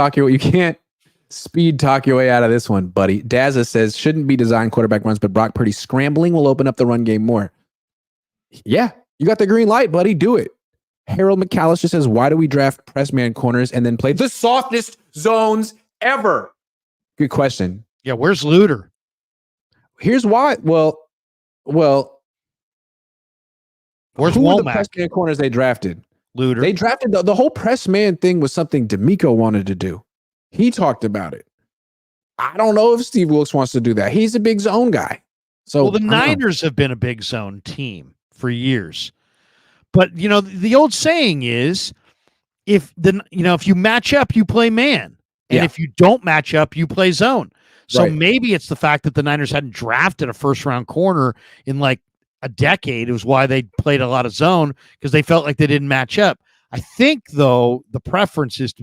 speed talk your way out of this one, buddy. Dazza says, shouldn't be designed quarterback runs, but Brock Purdy scrambling will open up the run game more. Yeah, you got the green light, buddy. Do it. Harold McAllister says, why do we draft press man corners and then play the softest zones ever? Good question. Yeah, where's Luter? Here's why. Well, where's Womack? The press man corners they drafted? Luter. They drafted the whole press man thing was something D'Amico wanted to do. He talked about it. I don't know if Steve Wilks wants to do that. He's a big zone guy. So the Niners have been a big zone team for years. But the old saying is, if you match up, you play man. And if you don't match up, you play zone. So maybe it's the fact that the Niners hadn't drafted a first-round corner in like a decade. It was why they played a lot of zone, because they felt like they didn't match up. I think, though, the preference is to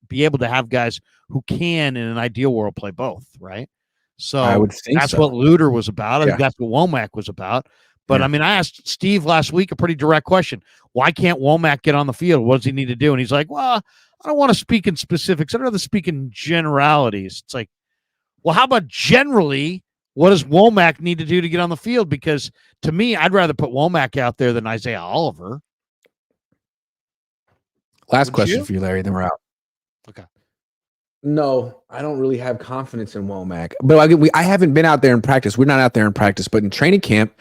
be able to have guys who can, in an ideal world, play both, right? So I would think that's what Luter was about. I think that's what Womack was about. But Yeah. I mean, I asked Steve last week a pretty direct question. Why can't Womack get on the field? What does he need to do? And he's like, well, I don't want to speak in specifics. I'd rather speak in generalities. It's like, well, how about generally, what does Womack need to do to get on the field? Because to me, I'd rather put Womack out there than Isaiah Oliver. Last question for you, Larry, then we're out. Okay. No, I don't really have confidence in Womack. But I haven't been out there in practice. We're not out there in practice. But in training camp,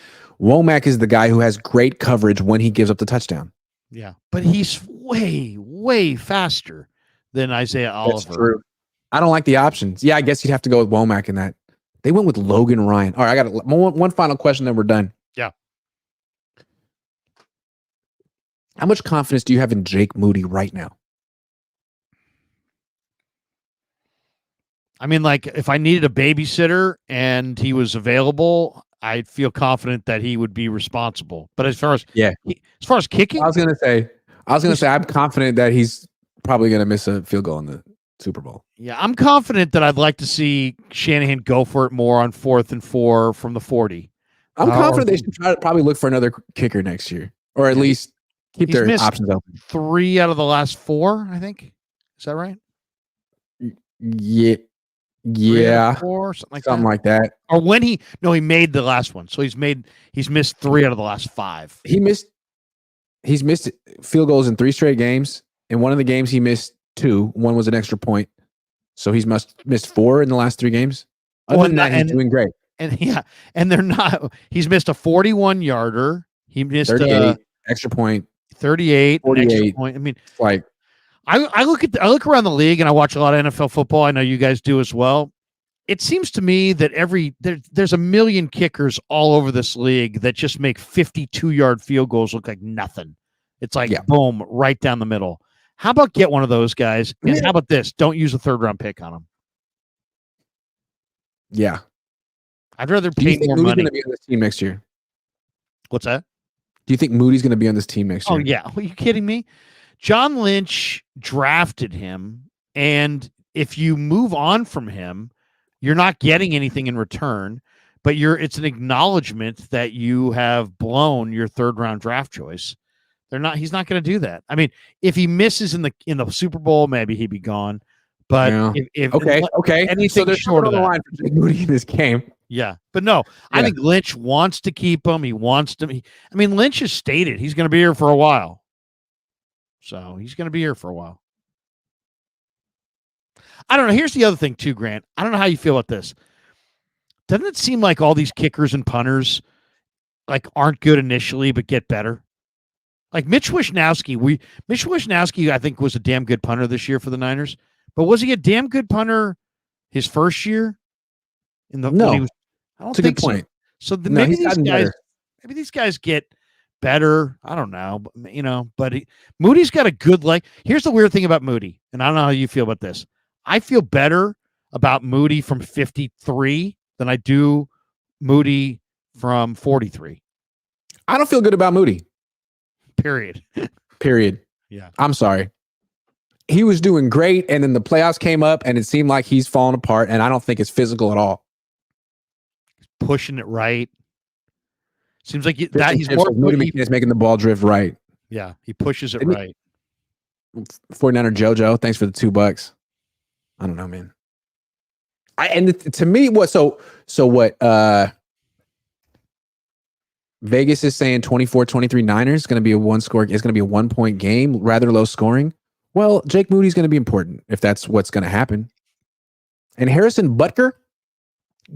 Womack is the guy who has great coverage when he gives up the touchdown. Yeah, but he's way, way faster than Isaiah Oliver. That's true. I don't like the options. Yeah, I guess you'd have to go with Womack in that. They went with Logan Ryan. All right, I got one final question, then we're done. Yeah. How much confidence do you have in Jake Moody right now? I mean, like, if I needed a babysitter and he was available, I'd feel confident that he would be responsible. But as far as kicking, I was gonna say, I'm confident that he's probably gonna miss a field goal in the Super Bowl. Yeah, I'm confident that I'd like to see Shanahan go for it more on 4th and 4 from the 40. I'm confident they should try to probably look for another kicker next year, or at least keep their options open. 3 out of the last 4, I think. Is that right? Yeah, 4, something like that. Or when he made the last one, so he's missed 3 out of the last 5. He's missed field goals in 3 straight games. In one of the games, he missed 2. One was an extra point, so he's missed 4 in the last 3 games. Other than that, he's doing great. And they're not. He's missed a 41-yarder. He missed 38 extra point, 38, 48. Extra point. I mean, like. I look around the league and I watch a lot of NFL football. I know you guys do as well. It seems to me that there's a million kickers all over this league that just make 52-yard field goals look like nothing. It's like boom, right down the middle. How about get one of those guys? And how about this? Don't use a 3rd-round pick on them. Yeah, I'd rather pay more money. Going to be on this team next year? What's that? Do you think Moody's going to be on this team next year? Oh yeah, are you kidding me? John Lynch drafted him, and if you move on from him, you're not getting anything in return, but it's an acknowledgement that you have blown your 3rd-round draft choice. He's not going to do that. I mean, if he misses in the Super Bowl, maybe he'd be gone. But if anything so there's short of the line for Jake Moody in this game. Yeah, but no, I think Lynch wants to keep him. He wants to. Lynch has stated he's going to be here for a while. So he's going to be here for a while. I don't know. Here's the other thing too, Grant. I don't know how you feel about this. Doesn't it seem like all these kickers and punters aren't good initially, but get better? Like Mitch Wishnowski, I think, was a damn good punter this year for the Niners. But was he a damn good punter his first year? No, I don't think a good point. So maybe these guys get better. I don't know, but Moody's got a good leg. Here's the weird thing about Moody, and I don't know how you feel about this. I feel better about Moody from 53 than I do Moody from 43. I don't feel good about Moody. Period. Yeah. I'm sorry. He was doing great, and then the playoffs came up, and it seemed like he's falling apart, and I don't think it's physical at all. Pushing it right. Seems like he's more. Moody is making the ball drift right. Yeah, he pushes it right. 49er JoJo, thanks for the $2. I don't know, man. To me, what Vegas is saying 24-23 Niners going to be a 1-point game, rather low scoring. Well, Jake Moody's going to be important if that's what's going to happen. And Harrison Butker,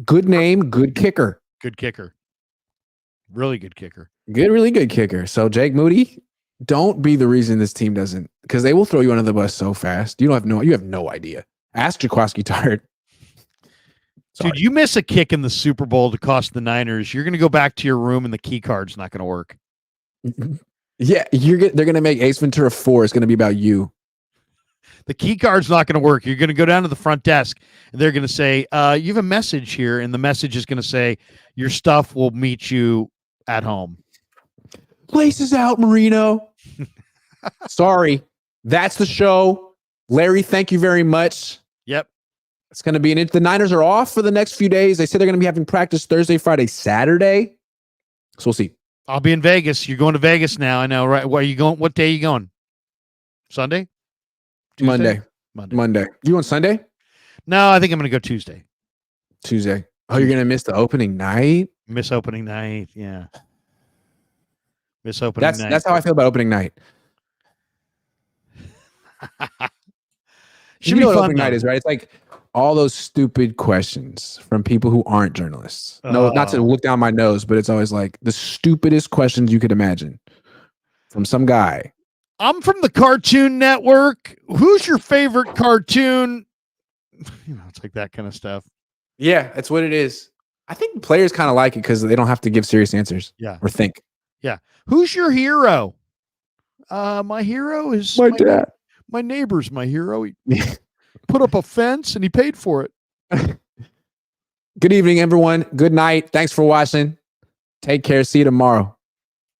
good name, good kicker. Good kicker. Really good kicker. Really good kicker. So Jake Moody, don't be the reason this team doesn't, because they will throw you under the bus so fast. You have no idea. Ask Jaquaski Tart. Dude, you miss a kick in the Super Bowl to cost the Niners, you're going to go back to your room and the key card's not going to work. Yeah, they're going to make Ace Ventura 4. It's going to be about you. The key card's not going to work. You're going to go down to the front desk, and they're going to say, you have a message here, and the message is going to say, your stuff will meet you at home. Laces out, Marino. Sorry. That's the show. Larry, thank you very much. Yep. It's going to be the Niners are off for the next few days. They say they're going to be having practice Thursday, Friday, Saturday. So we'll see. I'll be in Vegas. You're going to Vegas now. I know, right? Where are you going? What day are you going? Sunday? Tuesday? Monday. You on Sunday? No, I think I'm going to go Tuesday. Tuesday. Oh, you're going to miss the opening night? Miss opening night. Yeah. Miss opening night. That's how I feel about opening night. Should be what fun, opening night is, right? It's like all those stupid questions from people who aren't journalists. No, not to look down my nose, but it's always like the stupidest questions you could imagine from some guy. I'm from the Cartoon Network. Who's your favorite cartoon? It's like that kind of stuff. Yeah, that's what it is. I think the players kind of like it because they don't have to give serious answers. Yeah. Or think. Yeah. Who's your hero? My hero is my dad. My neighbor's my hero. He put up a fence and he paid for it. Good evening, everyone. Good night. Thanks for watching. Take care. See you tomorrow.